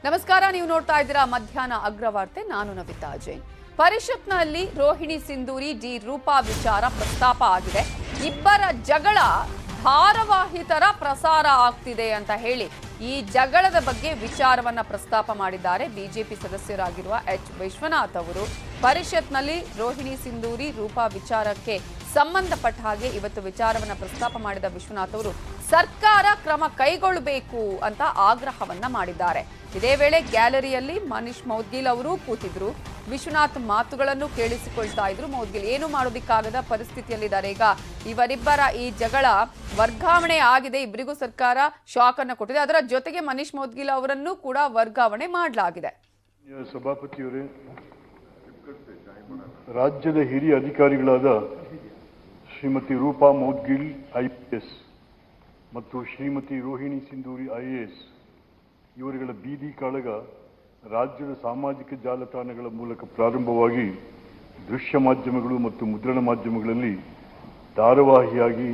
ನಮಸ್ಕಾರ, ನೀವು ನೋಡ್ತಾ ಇದ್ದೀರಾ ಮಧ್ಯಾಹ್ನ ಅಗ್ರವಾರ್ತೆ. ನಾನು ನವಿತಾ ಜೈನ್. ಪರಿಷತ್ನಲ್ಲಿ ರೋಹಿಣಿ ಸಿಂಧೂರಿ ಡಿ ರೂಪಾ ವಿಚಾರ ಪ್ರಸ್ತಾಪ ಆಗಿದೆ. ಇಬ್ಬರ ಜಗಳ ಧಾರಾವಾಹಿ ತರ ಪ್ರಸಾರ ಆಗ್ತಿದೆ ಅಂತ ಹೇಳಿ ಈ ಜಗಳದ ಬಗ್ಗೆ ವಿಚಾರವನ್ನ ಪ್ರಸ್ತಾಪ ಮಾಡಿದ್ದಾರೆ ಬಿಜೆಪಿ ಸದಸ್ಯರಾಗಿರುವ ಎಚ್ ವಿಶ್ವನಾಥ್ ಅವರು. ಪರಿಷತ್ನಲ್ಲಿ ರೋಹಿಣಿ ಸಿಂಧೂರಿ ರೂಪಾ ವಿಚಾರಕ್ಕೆ ಸಂಬಂಧಪಟ್ಟ ಹಾಗೆ ಇವತ್ತು ವಿಚಾರವನ್ನ ಪ್ರಸ್ತಾಪ ಮಾಡಿದ ವಿಶ್ವನಾಥ್ ಅವರು ಸರ್ಕಾರ ಕ್ರಮ ಕೈಗೊಳ್ಳಬೇಕು ಅಂತ ಆಗ್ರಹವನ್ನ ಮಾಡಿದ್ದಾರೆ. ಇದೇ ವೇಳೆ ಗ್ಯಾಲರಿಯಲ್ಲಿ ಮನೀಶ್ ಮೌದ್ಗಿಲ್ ಅವರು ಕೂತಿದ್ರು. ವಿಶ್ವನಾಥ್ ಮಾತುಗಳನ್ನು ಕೇಳಿಸಿಕೊಳ್ತಾ ಇದ್ರು. ಮೌದ್ಗಿಲ್ ಏನು ಮಾಡೋದಿಕ್ಕಾಗದ ಪರಿಸ್ಥಿತಿಯಲ್ಲಿದ್ದಾರೆ. ಈಗ ಇವರಿಬ್ಬರ ಈ ಜಗಳ ವರ್ಗಾವಣೆ ಆಗಿದೆ. ಇಬ್ಬರಿಗೂ ಸರ್ಕಾರ ಶಾಕ್ ಅನ್ನು ಕೊಟ್ಟಿದೆ. ಅದರ ಜೊತೆಗೆ ಮನೀಶ್ ಮೌದ್ಗಿಲ್ ಅವರನ್ನು ಕೂಡ ವರ್ಗಾವಣೆ ಮಾಡಲಾಗಿದೆ. ಸಭಾಪತಿಯವರೇ, ರಾಜ್ಯದ ಹಿರಿಯ ಅಧಿಕಾರಿಗಳಾದ ಶ್ರೀಮತಿ ರೂಪಾ ಮೌದ್ಗಿಲ್ IPS ಮತ್ತು ಶ್ರೀಮತಿ ರೋಹಿಣಿ ಸಿಂಧೂರಿ IAS ಇವರುಗಳ ಬೀದಿ ಕಾಳಗ ರಾಜ್ಯದ ಸಾಮಾಜಿಕ ಜಾಲತಾಣಗಳ ಮೂಲಕ ಪ್ರಾರಂಭವಾಗಿ ದೃಶ್ಯ ಮಾಧ್ಯಮಗಳು ಮತ್ತು ಮುದ್ರಣ ಮಾಧ್ಯಮಗಳಲ್ಲಿ ಧಾರಾವಾಹಿಯಾಗಿ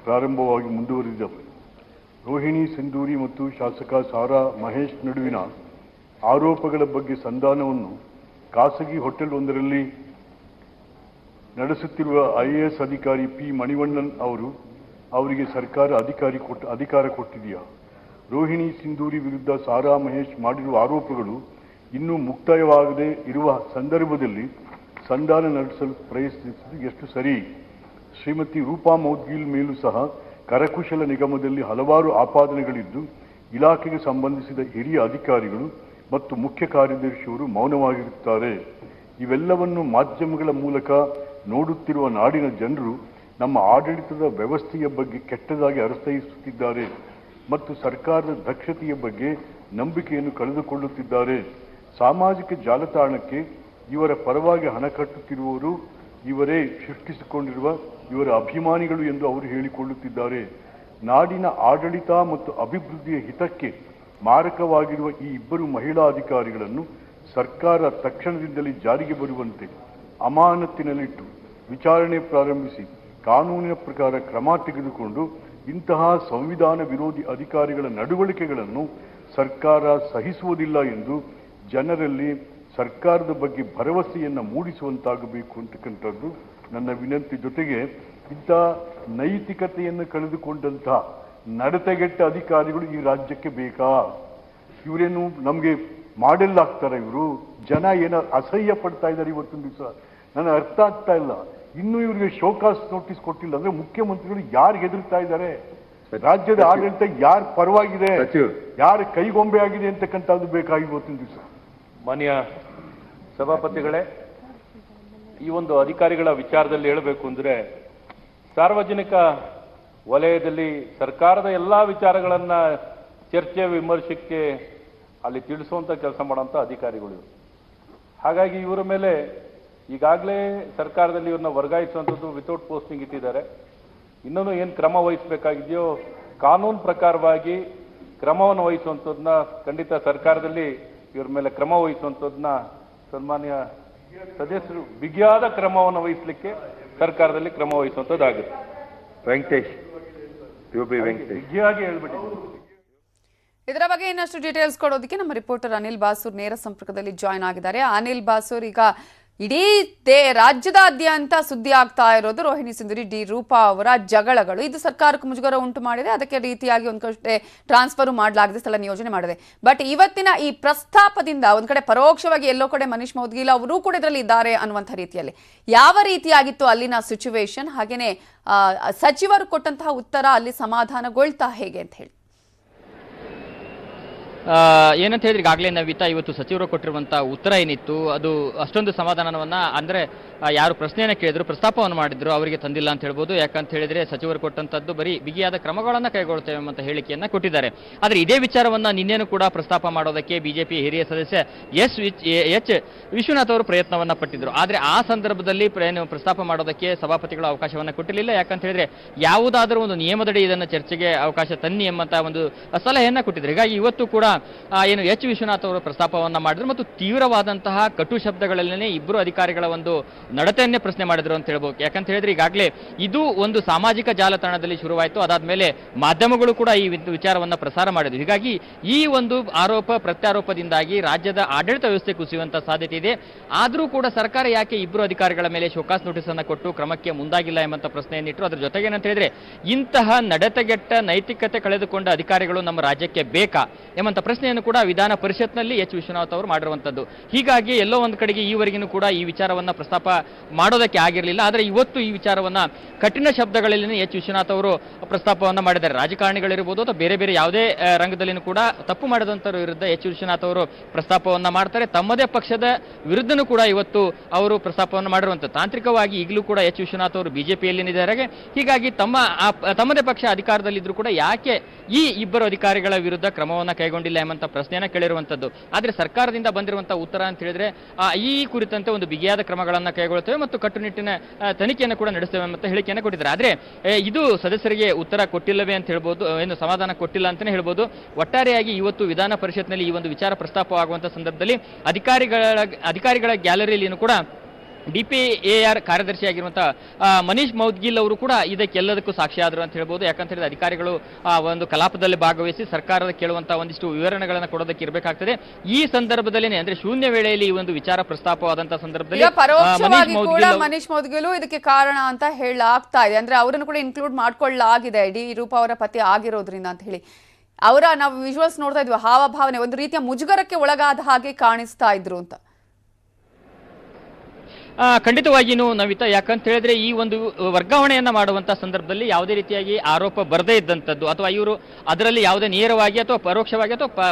ಪ್ರಾರಂಭವಾಗಿ ಮುಂದುವರಿದಿದೆ. ರೋಹಿಣಿ ಸಿಂಧೂರಿ ಮತ್ತು ಶಾಸಕ ಸಾರಾ ಮಹೇಶ್ ನಡುವಿನ ಆರೋಪಗಳ ಬಗ್ಗೆ ಸಂಧಾನವನ್ನು ಖಾಸಗಿ ಹೋಟೆಲ್ ಒಂದರಲ್ಲಿ ನಡೆಸುತ್ತಿರುವ IAS ಅಧಿಕಾರಿ P ಮಣಿವಣ್ಣನ್ ಅವರಿಗೆ ಸರ್ಕಾರ ಅಧಿಕಾರ ಕೊಟ್ಟಿದೆಯಾ? ರೋಹಿಣಿ ಸಿಂಧೂರಿ ವಿರುದ್ಧ ಸಾರಾ ಮಹೇಶ್ ಮಾಡಿರುವ ಆರೋಪಗಳು ಇನ್ನೂ ಮುಕ್ತಾಯವಾಗದೇ ಇರುವ ಸಂದರ್ಭದಲ್ಲಿ ಸಂಧಾನ ನಡೆಸಲು ಪ್ರಯತ್ನಿಸುವುದು ಎಷ್ಟು ಸರಿ? ಶ್ರೀಮತಿ ರೂಪಾ ಮೌದ್ಗಿಲ್ ಮೇಲೂ ಸಹ ಕರಕುಶಲ ನಿಗಮದಲ್ಲಿ ಹಲವಾರು ಆಪಾದನೆಗಳಿದ್ದು ಇಲಾಖೆಗೆ ಸಂಬಂಧಿಸಿದ ಹಿರಿಯ ಅಧಿಕಾರಿಗಳು ಮತ್ತು ಮುಖ್ಯ ಕಾರ್ಯದರ್ಶಿಯವರು ಮೌನವಾಗಿರುತ್ತಾರೆ. ಇವೆಲ್ಲವನ್ನು ಮಾಧ್ಯಮಗಳ ಮೂಲಕ ನೋಡುತ್ತಿರುವ ನಾಡಿನ ಜನರು ನಮ್ಮ ಆಡಳಿತದ ವ್ಯವಸ್ಥೆಯ ಬಗ್ಗೆ ಕೆಟ್ಟದಾಗಿ ಅರ್ಥೈಸುತ್ತಿದ್ದಾರೆ ಮತ್ತು ಸರ್ಕಾರದ ದಕ್ಷತೆಯ ಬಗ್ಗೆ ನಂಬಿಕೆಯನ್ನು ಕಳೆದುಕೊಳ್ಳುತ್ತಿದ್ದಾರೆ. ಸಾಮಾಜಿಕ ಜಾಲತಾಣಕ್ಕೆ ಇವರ ಪರವಾಗಿ ಹಣ ಕಟ್ಟುತ್ತಿರುವವರು ಇವರೇ ಸೃಷ್ಟಿಸಿಕೊಂಡಿರುವ ಇವರ ಅಭಿಮಾನಿಗಳು ಎಂದು ಅವರು ಹೇಳಿಕೊಳ್ಳುತ್ತಿದ್ದಾರೆ. ನಾಡಿನ ಆಡಳಿತ ಮತ್ತು ಅಭಿವೃದ್ಧಿಯ ಹಿತಕ್ಕೆ ಮಾರಕವಾಗಿರುವ ಈ ಇಬ್ಬರು ಮಹಿಳಾ ಅಧಿಕಾರಿಗಳನ್ನು ಸರ್ಕಾರ ತಕ್ಷಣದಿಂದಲೇ ಜಾರಿಗೆ ಬರುವಂತೆ ಅಮಾನತಿನಲ್ಲಿಟ್ಟು ವಿಚಾರಣೆ ಪ್ರಾರಂಭಿಸಿ ಕಾನೂನಿನ ಪ್ರಕಾರ ಕ್ರಮ ತೆಗೆದುಕೊಂಡು ಇಂತಹ ಸಂವಿಧಾನ ವಿರೋಧಿ ಅಧಿಕಾರಿಗಳ ನಡವಳಿಕೆಗಳನ್ನು ಸರ್ಕಾರ ಸಹಿಸುವುದಿಲ್ಲ ಎಂದು ಜನರಲ್ಲಿ ಸರ್ಕಾರದ ಬಗ್ಗೆ ಭರವಸೆಯನ್ನು ಮೂಡಿಸುವಂತಾಗಬೇಕು ಅಂತಕ್ಕಂಥದ್ದು ನನ್ನ ವಿನಂತಿ. ಜೊತೆಗೆ ಇಂಥ ನೈತಿಕತೆಯನ್ನು ಕಳೆದುಕೊಂಡಂತಹ ನಡತೆಗೆಟ್ಟ ಅಧಿಕಾರಿಗಳು ಈ ರಾಜ್ಯಕ್ಕೆ ಬೇಕಾ? ಇವರೇನು ನಮಗೆ ಮಾಡೆಲ್ ಆಗ್ತಾರೆ? ಇವರು ಜನ ಏನೋ ಅಸಹ್ಯ ಪಡ್ತಾ ಇದ್ದಾರೆ ಇವತ್ತೊಂದು ದಿವಸ. ನನಗೆ ಅರ್ಥ ಆಗ್ತಾ ಇಲ್ಲ. ಇನ್ನೂ ಇವರಿಗೆ ಶೋಕಾಸ್ ನೋಟಿಸ್ ಕೊಟ್ಟಿಲ್ಲ ಅಂದ್ರೆ ಮುಖ್ಯಮಂತ್ರಿಗಳು ಯಾರು ಹೆದರ್ತಾ ಇದ್ದಾರೆ? ರಾಜ್ಯದ ಆಡಳಿತ ಯಾರ ಪರವಾಗಿದೆ, ಯಾರ ಕೈಗೊಂಬೆ ಆಗಿದೆ ಅಂತಕ್ಕಂಥದ್ದು ಬೇಕಾಗಿ ಇವತ್ತಿನ ದಿವಸ. ಮಾನ್ಯ ಸಭಾಪತಿಗಳೇ, ಈ ಒಂದು ಅಧಿಕಾರಿಗಳ ವಿಚಾರದಲ್ಲಿ ಹೇಳಬೇಕು ಅಂದ್ರೆ ಸಾರ್ವಜನಿಕ ವಲಯದಲ್ಲಿ ಸರ್ಕಾರದ ಎಲ್ಲಾ ವಿಚಾರಗಳನ್ನ ಚರ್ಚೆ ವಿಮರ್ಶೆಗೆ ಅಲ್ಲಿ ತಿಳಿಸುವಂತ ಕೆಲಸ ಮಾಡುವಂತ ಅಧಿಕಾರಿಗಳು. ಹಾಗಾಗಿ ಇವರ ಮೇಲೆ ಈಗಾಗಲೇ ಸರ್ಕಾರದಲ್ಲಿ ಇವ್ರನ್ನ ವರ್ಗಾಯಿಸುವಂಥದ್ದು ವಿತೌಟ್ ಪೋಸ್ಟಿಂಗ್ ಇಟ್ಟಿದ್ದಾರೆ. ಇನ್ನೂ ಏನು ಕ್ರಮ ವಹಿಸಬೇಕಾಗಿದೆಯೋ ಕಾನೂನು ಪ್ರಕಾರವಾಗಿ ಕ್ರಮವನ್ನು ವಹಿಸುವಂಥದ್ದನ್ನ ಖಂಡಿತ ಸರ್ಕಾರದಲ್ಲಿ ಇವ್ರ ಮೇಲೆ ಕ್ರಮ ವಹಿಸುವಂಥದ್ದನ್ನ ಸನ್ಮಾನ್ಯ ಸದಸ್ಯರು ಬಿಗಿಯಾದ ಕ್ರಮವನ್ನು ವಹಿಸಲಿಕ್ಕೆ ಸರ್ಕಾರದಲ್ಲಿ ಕ್ರಮ ವಹಿಸುವಂಥದ್ದಾಗುತ್ತೆ. ವೆಂಕಟೇಶ್ ಬಿಗಿಯಾಗಿ ಹೇಳ್ಬಿಟ್ಟಿದ್ದೀವಿ. ಇದರ ಬಗ್ಗೆ ಇನ್ನಷ್ಟು ಡೀಟೇಲ್ಸ್ ಕೊಡೋದಕ್ಕೆ ನಮ್ಮ ರಿಪೋರ್ಟರ್ ಅನಿಲ್ ಬಾಸೂರ್ ನೇರ ಸಂಪರ್ಕದಲ್ಲಿ ಜಾಯ್ನ್ ಆಗಿದ್ದಾರೆ. ಅನಿಲ್ ಬಾಸೂರ್, ಈಗ ಇಡೀ ರಾಜ್ಯದಾದ್ಯಂತ ಸುದ್ದಿ ಆಗ್ತಾ ಇರೋದು ರೋಹಿಣಿ ಸಿಂಧೂರಿ ಡಿ ರೂಪಾ ಅವರ ಜಗಳಗಳು. ಇದು ಸರ್ಕಾರಕ್ಕೆ ಮುಜುಗರ ಉಂಟು ಮಾಡಿದೆ. ಅದಕ್ಕೆ ರೀತಿಯಾಗಿ ಒಂದ್ ಕಡೆ ಟ್ರಾನ್ಸ್ಫರ್ ಮಾಡಲಾಗಿದೆ, ಸ್ಥಳ ನಿಯೋಜನೆ ಮಾಡಿದೆ. ಬಟ್ ಇವತ್ತಿನ ಈ ಪ್ರಸ್ತಾಪದಿಂದ ಒಂದ್ ಕಡೆ ಪರೋಕ್ಷವಾಗಿ ಎಲ್ಲೋ ಕಡೆ ಮನೀಶ್ ಮೌದ್ಗಿಲ್ ಅವರು ಕೂಡ ಇದರಲ್ಲಿ ಇದ್ದಾರೆ ಅನ್ನುವಂಥ ರೀತಿಯಲ್ಲಿ ಯಾವ ರೀತಿಯಾಗಿತ್ತು ಅಲ್ಲಿನ ಸಿಚುವೇಶನ್, ಹಾಗೇನೆ ಸಚಿವರು ಕೊಟ್ಟಂತಹ ಉತ್ತರ ಅಲ್ಲಿ ಸಮಾಧಾನಗೊಳ್ತಾ ಹೇಗೆ ಅಂತ ಹೇಳಿ? ಏನಂತ ಹೇಳಿದ್ರೆ ಈಗಾಗಲೇ ನವಿತಾ ಇವತ್ತು ಸಚಿವರು ಕೊಟ್ಟಿರುವಂತಹ ಉತ್ತರ ಏನಿತ್ತು ಅದು ಅಷ್ಟೊಂದು ಸಮಾಧಾನವನ್ನ ಅಂದ್ರೆ ಯಾರು ಪ್ರಶ್ನೆಯನ್ನ ಕೇಳಿದ್ರು, ಪ್ರಸ್ತಾಪವನ್ನು ಮಾಡಿದ್ರು, ಅವರಿಗೆ ತಂದಿಲ್ಲ ಅಂತ ಹೇಳ್ಬೋದು. ಯಾಕಂತ ಹೇಳಿದ್ರೆ ಸಚಿವರು ಕೊಟ್ಟಂತದ್ದು ಬರೀ ಬಿಗಿಯಾದ ಕ್ರಮಗಳನ್ನ ಕೈಗೊಳ್ತೇವೆ ಅಂತ ಹೇಳಿಕೆಯನ್ನ ಕೊಟ್ಟಿದ್ದಾರೆ. ಆದ್ರೆ ಇದೇ ವಿಚಾರವನ್ನ ನಿನ್ನೆನೂ ಕೂಡ ಪ್ರಸ್ತಾಪ ಮಾಡೋದಕ್ಕೆ ಬಿಜೆಪಿ ಹಿರಿಯ ಸದಸ್ಯ ಎಚ್ ವಿಶ್ವನಾಥ್ ಅವರು ಪ್ರಯತ್ನವನ್ನ ಪಟ್ಟಿದ್ರು. ಆದ್ರೆ ಆ ಸಂದರ್ಭದಲ್ಲಿ ಪ್ರಸ್ತಾಪ ಮಾಡೋದಕ್ಕೆ ಸಭಾಪತಿಗಳು ಅವಕಾಶವನ್ನ ಕೊಟ್ಟಿರಲಿಲ್ಲ. ಯಾಕಂತ ಹೇಳಿದ್ರೆ ಯಾವುದಾದ್ರೂ ಒಂದು ನಿಯಮದಡಿ ಇದನ್ನ ಚರ್ಚೆಗೆ ಅವಕಾಶ ತನ್ನಿ ಎಂಬಂತ ಒಂದು ಸಲಹೆಯನ್ನ ಕೊಟ್ಟಿದ್ರು. ಹೀಗಾಗಿ ಇವತ್ತು ಕೂಡ ಏನು ಎಚ್ ವಿಶ್ವನಾಥ್ ಅವರು ಪ್ರಸ್ತಾಪವನ್ನ ಮಾಡಿದ್ರು ಮತ್ತು ತೀವ್ರವಾದಂತಹ ಕಟು ಶಬ್ದಗಳಲ್ಲೇ ಇಬ್ಬರು ಅಧಿಕಾರಿಗಳ ಒಂದು ನಡತೆಯನ್ನೇ ಪ್ರಶ್ನೆ ಮಾಡಿದ್ರು ಅಂತ ಹೇಳ್ಬೋದು. ಯಾಕಂತ ಹೇಳಿದ್ರೆ ಈಗಾಗಲೇ ಇದು ಒಂದು ಸಾಮಾಜಿಕ ಜಾಲತಾಣದಲ್ಲಿ ಶುರುವಾಯಿತು, ಅದಾದ್ಮೇಲೆ ಮಾಧ್ಯಮಗಳು ಕೂಡ ಈ ವಿಚಾರವನ್ನ ಪ್ರಸಾರ ಮಾಡಿದ್ರು. ಹೀಗಾಗಿ ಈ ಒಂದು ಆರೋಪ ಪ್ರತ್ಯಾರೋಪದಿಂದಾಗಿ ರಾಜ್ಯದ ಆಡಳಿತ ವ್ಯವಸ್ಥೆ ಕುಸಿಯುವಂತ ಸಾಧ್ಯತೆ ಇದೆ. ಆದರೂ ಕೂಡ ಸರ್ಕಾರ ಯಾಕೆ ಇಬ್ಬರು ಅಧಿಕಾರಿಗಳ ಮೇಲೆ ಶೋಕಾಸ್ ನೋಟಿಸ್ ಅನ್ನು ಕೊಟ್ಟು ಕ್ರಮಕ್ಕೆ ಮುಂದಾಗಿಲ್ಲ ಎಂಬಂತ ಪ್ರಶ್ನೆಯನ್ನಿಟ್ಟರು. ಅದ್ರ ಜೊತೆಗೆ ಏನಂತ ಹೇಳಿದ್ರೆ ಇಂತಹ ನಡತೆಗೆಟ್ಟ ನೈತಿಕತೆ ಕಳೆದುಕೊಂಡ ಅಧಿಕಾರಿಗಳು ನಮ್ಮ ರಾಜ್ಯಕ್ಕೆ ಬೇಕಾ ಎಂಬಂತ ಪ್ರಶ್ನೆಯನ್ನು ಕೂಡ ವಿಧಾನ ಪರಿಷತ್ನಲ್ಲಿ ಎಚ್ ವಿಶ್ವನಾಥ್ ಅವರು ಮಾಡಿರುವಂತದ್ದು. ಹೀಗಾಗಿ ಎಲ್ಲೋ ಒಂದು ಕಡೆಗೆ ಈವರೆಗೂ ಕೂಡ ಈ ವಿಚಾರವನ್ನ ಪ್ರಸ್ತಾಪ ಮಾಡೋದಕ್ಕೆ ಆಗಿರಲಿಲ್ಲ. ಆದರೆ ಇವತ್ತು ಈ ವಿಚಾರವನ್ನ ಕಠಿಣ ಶಬ್ದಗಳಲ್ಲಿ ಎಚ್ ವಿಶ್ವನಾಥ್ ಅವರು ಪ್ರಸ್ತಾಪವನ್ನ ಮಾಡಿದ್ದಾರೆ. ರಾಜಕಾರಣಿಗಳಿರ್ಬೋದು ಅಥವಾ ಬೇರೆ ಬೇರೆ ಯಾವುದೇ ರಂಗದಲ್ಲಿನೂ ಕೂಡ ತಪ್ಪು ಮಾಡಿದಂತರ ವಿರುದ್ಧ ಎಚ್ ವಿಶ್ವನಾಥ್ ಅವರು ಪ್ರಸ್ತಾಪವನ್ನ ಮಾಡ್ತಾರೆ. ತಮ್ಮದೇ ಪಕ್ಷದ ವಿರುದ್ಧನೂ ಕೂಡ ಇವತ್ತು ಅವರು ಪ್ರಸ್ತಾಪವನ್ನು ಮಾಡಿರುವಂಥದ್ದು. ತಾಂತ್ರಿಕವಾಗಿ ಈಗಲೂ ಕೂಡ ಎಚ್ ವಿಶ್ವನಾಥ್ ಅವರು ಬಿಜೆಪಿಯಲ್ಲಿದ್ದಾರೆ. ಹೀಗಾಗಿ ತಮ್ಮದೇ ಪಕ್ಷ ಅಧಿಕಾರದಲ್ಲಿದ್ರು ಕೂಡ ಯಾಕೆ ಈ ಇಬ್ಬರು ಅಧಿಕಾರಿಗಳ ವಿರುದ್ಧ ಕ್ರಮವನ್ನ ಕೈಗೊಂಡಿಲ್ಲ ಎಂಬಂತ ಪ್ರಶ್ನೆಯನ್ನ ಕೇಳಿರುವಂತದ್ದು. ಆದ್ರೆ ಸರ್ಕಾರದಿಂದ ಬಂದಿರುವಂತಹ ಉತ್ತರ ಅಂತ ಹೇಳಿದ್ರೆ ಈ ಕುರಿತಂತೆ ಒಂದು ಬಿಗಿಯಾದ ಕ್ರಮಗಳನ್ನ ಕೈಗೊಳ್ಳುತ್ತೇವೆ ಮತ್ತು ಕಟ್ಟುನಿಟ್ಟಿನ ತನಿಖೆಯನ್ನು ಕೂಡ ನಡೆಸ್ತೇವೆ ಅಂತ ಹೇಳಿಕೆಯನ್ನು ಕೊಟ್ಟಿದ್ದಾರೆ. ಆದ್ರೆ ಇದು ಸದಸ್ಯರಿಗೆ ಉತ್ತರ ಕೊಟ್ಟಿಲ್ಲವೇ ಅಂತ ಹೇಳ್ಬೋದು, ಏನು ಸಮಾಧಾನ ಕೊಟ್ಟಿಲ್ಲ ಅಂತಾನೆ ಹೇಳ್ಬೋದು. ಒಟ್ಟಾರೆಯಾಗಿ ಇವತ್ತು ವಿಧಾನ ಪರಿಷತ್ನಲ್ಲಿ ಈ ಒಂದು ವಿಚಾರ ಪ್ರಸ್ತಾಪವಾಗುವಂತಹ ಸಂದರ್ಭದಲ್ಲಿ ಅಧಿಕಾರಿಗಳ ಗ್ಯಾಲರಿಯಲ್ಲಿಯೂ ಕೂಡ DPAR ಕಾರ್ಯದರ್ಶಿಯಾಗಿರುವಂತಹ ಮನೀಶ್ ಮೌದ್ಗಿಲ್ ಅವರು ಕೂಡ ಇದಕ್ಕೆಲ್ಲದಕ್ಕೂ ಸಾಕ್ಷಿಯಾದರು ಅಂತ ಹೇಳ್ಬೋದು. ಯಾಕಂತ ಹೇಳಿದ್ರೆ ಅಧಿಕಾರಿಗಳು ಒಂದು ಕಲಾಪದಲ್ಲಿ ಭಾಗವಹಿಸಿ ಸರ್ಕಾರದ ಕೇಳುವಂತಹ ಒಂದಿಷ್ಟು ವಿವರಣೆಗಳನ್ನು ಕೊಡೋದಕ್ಕೆ ಇರಬೇಕಾಗ್ತದೆ. ಈ ಸಂದರ್ಭದಲ್ಲಿ ಅಂದ್ರೆ ಶೂನ್ಯ ವೇಳೆಯಲ್ಲಿ ಈ ಒಂದು ವಿಚಾರ ಪ್ರಸ್ತಾಪವಾದಂತಹ ಸಂದರ್ಭದಲ್ಲಿ ಮನೀಶ್ ಮೌದ್ಗಿಲ್ ಇದಕ್ಕೆ ಕಾರಣ ಅಂತ ಹೇಳಲಾಗ್ತಾ ಇದೆ. ಅಂದ್ರೆ ಅವರನ್ನು ಕೂಡ ಇನ್ಕ್ಲೂಡ್ ಮಾಡ್ಕೊಳ್ಳಲಾಗಿದೆ ಡಿ ರೂಪಾ ಅವರ ಪತಿ ಆಗಿರೋದ್ರಿಂದ ಅಂತ ಹೇಳಿ. ನಾವು ವಿಜುವಲ್ಸ್ ನೋಡ್ತಾ ಇದ್ವಿ, ಹಾವಭಾವನೆ ಒಂದು ರೀತಿಯ ಮುಜುಗರಕ್ಕೆ ಒಳಗಾದ ಹಾಗೆ ಕಾಣಿಸ್ತಾ ಇದ್ರು ಅಂತ. ಖಂಡಿತವಾಗಿಯೂ ನವಿತಾ, ಯಾಕಂತ ಹೇಳಿದ್ರೆ ಈ ಒಂದು ವರ್ಗಾವಣೆಯನ್ನ ಮಾಡುವಂತಹ ಸಂದರ್ಭದಲ್ಲಿ ಯಾವುದೇ ರೀತಿಯಾಗಿ ಆರೋಪ ಬರದೇ ಇದ್ದಂಥದ್ದು ಅಥವಾ ಇವರು ಅದರಲ್ಲಿ ಯಾವುದೇ ನೇರವಾಗಿ ಅಥವಾ ಪರೋಕ್ಷವಾಗಿ ಅಥವಾ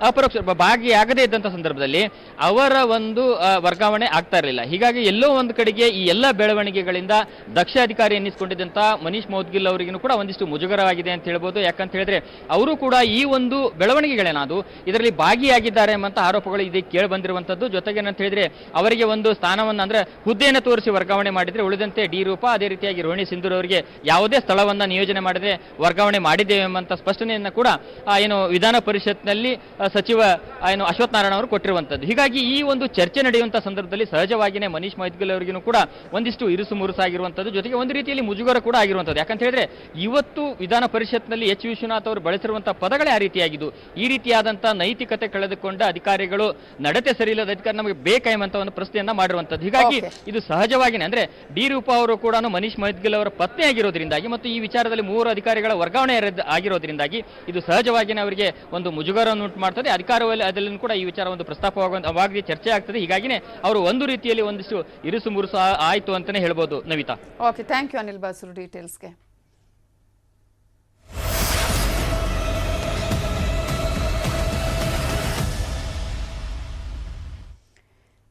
ಅಪರೋಕ್ಷ ಭಾಗಿಯಾಗದೇ ಇದ್ದಂಥ ಸಂದರ್ಭದಲ್ಲಿ ಅವರ ಒಂದು ವರ್ಗಾವಣೆ ಆಗ್ತಾ ಇರಲಿಲ್ಲ. ಹೀಗಾಗಿ ಎಲ್ಲೋ ಒಂದು ಕಡೆಗೆ ಈ ಎಲ್ಲ ಬೆಳವಣಿಗೆಗಳಿಂದ ದಕ್ಷ ಅಧಿಕಾರಿ ಎನ್ನಿಸಿಕೊಂಡಿದ್ದಂಥ ಮನೀಶ್ ಮೌದ್ಗಿಲ್ ಅವರಿಗೂ ಕೂಡ ಒಂದಿಷ್ಟು ಮುಜುಗರವಾಗಿದೆ ಅಂತ ಹೇಳ್ಬೋದು. ಯಾಕಂತ ಹೇಳಿದ್ರೆ ಅವರು ಕೂಡ ಈ ಒಂದು ಬೆಳವಣಿಗೆಗಳೇನಾದ್ರು ಇದರಲ್ಲಿ ಭಾಗಿಯಾಗಿದ್ದಾರೆ ಎಂಬಂತ ಆರೋಪಗಳು ಇದಕ್ಕೆ ಕೇಳಿ ಬಂದಿರುವಂತದ್ದು. ಜೊತೆಗೆ ಏನಂತ ಹೇಳಿದ್ರೆ ಅವರಿಗೆ ಒಂದು ಸ್ಥಾನವನ್ನ ಹುದ್ದೆಯನ್ನು ತೋರಿಸಿ ವರ್ಗಾವಣೆ ಮಾಡಿದ್ರೆ ಉಳಿದಂತೆ ಡಿ ರೂಪಾ ಅದೇ ರೀತಿಯಾಗಿ ರೋಹಿಣಿ ಸಿಂಧೂರ್ ಅವರಿಗೆ ಯಾವುದೇ ಸ್ಥಳವನ್ನ ನಿಯೋಜನೆ ಮಾಡಿದ್ರೆ ವರ್ಗಾವಣೆ ಮಾಡಿದ್ದೇವೆ ಎಂಬಂತ ಸ್ಪಷ್ಟನೆಯನ್ನ ಕೂಡ ಏನು ವಿಧಾನ ಪರಿಷತ್ನಲ್ಲಿ ಸಚಿವ ಅಶ್ವಥ್ ನಾರಾಯಣ ಅವರು ಕೊಟ್ಟಿರುವಂತದ್ದು. ಹೀಗಾಗಿ ಈ ಒಂದು ಚರ್ಚೆ ನಡೆಯುವಂತಹ ಸಂದರ್ಭದಲ್ಲಿ ಸಹಜವಾಗಿಯೇ ಮನೀಶ್ ಮೌದ್ಗಿಲ್ ಅವರಿಗೂ ಕೂಡ ಒಂದಿಷ್ಟು ಇರುಸು ಮುರುಸಾಗಿರುವಂತದ್ದು, ಜೊತೆಗೆ ಒಂದು ರೀತಿಯಲ್ಲಿ ಮುಜುಗರ ಕೂಡ ಆಗಿರುವಂತದ್ದು. ಯಾಕಂತ ಹೇಳಿದ್ರೆ ಇವತ್ತು ವಿಧಾನ ಪರಿಷತ್ನಲ್ಲಿ ಎಚ್ ವಿಶ್ವನಾಥ್ ಅವರು ಬಳಸಿರುವಂತಹ ಪದಗಳೇ ಆ ರೀತಿಯಾಗಿದ್ದು. ಈ ರೀತಿಯಾದಂತಹ ನೈತಿಕತೆ ಕಳೆದುಕೊಂಡ ಅಧಿಕಾರಿಗಳು ನಡತೆ ಸರಿಯಿಲ್ಲದ ಅಧಿಕಾರಿ ನಮಗೆ ಬೇಕಾ ಎಂಬಂತ ಒಂದು ಪ್ರಶ್ನೆಯನ್ನ ಮಾಡಿರುವಂತದ್ದು. ಹೀಗಾಗಿ ಇದು ಸಹಜವಾಗಿನೇ ಅಂದ್ರೆ ಡಿ ರೂಪಾ ಅವರು ಕೂಡ ಮನೀಶ್ ಮೌದ್ಗಿಲ್ ಅವರ ಪತ್ನಿ ಆಗಿರೋದ್ರಿಂದಾಗಿ ಮತ್ತು ಈ ವಿಚಾರದಲ್ಲಿ 3 ಅಧಿಕಾರಿಗಳ ವರ್ಗಾವಣೆ ಆಗಿರೋದ್ರಿಂದಾಗಿ ಇದು ಸಹಜವಾಗಿಯೇ ಅವರಿಗೆ ಒಂದು ಮುಜುಗರವನ್ನು ಉಂಟು ಮಾಡ್ತದೆ. ಅಧಿಕಾರದಲ್ಲಿ ಕೂಡ ಈ ವಿಚಾರ ಒಂದು ಪ್ರಸ್ತಾಪವಾಗಿ ಚರ್ಚೆ ಆಗ್ತದೆ. ಹೀಗಾಗಿನೇ ಅವರು ಒಂದು ರೀತಿಯಲ್ಲಿ ಒಂದಿಷ್ಟು ಇರುಸು ಮುರುಸು ಆಯ್ತು ಅಂತಾನೆ ಹೇಳ್ಬೋದು. Navita, okay, thank you Anil Basuru ಡೀಟೇಲ್ಸ್ಗೆ.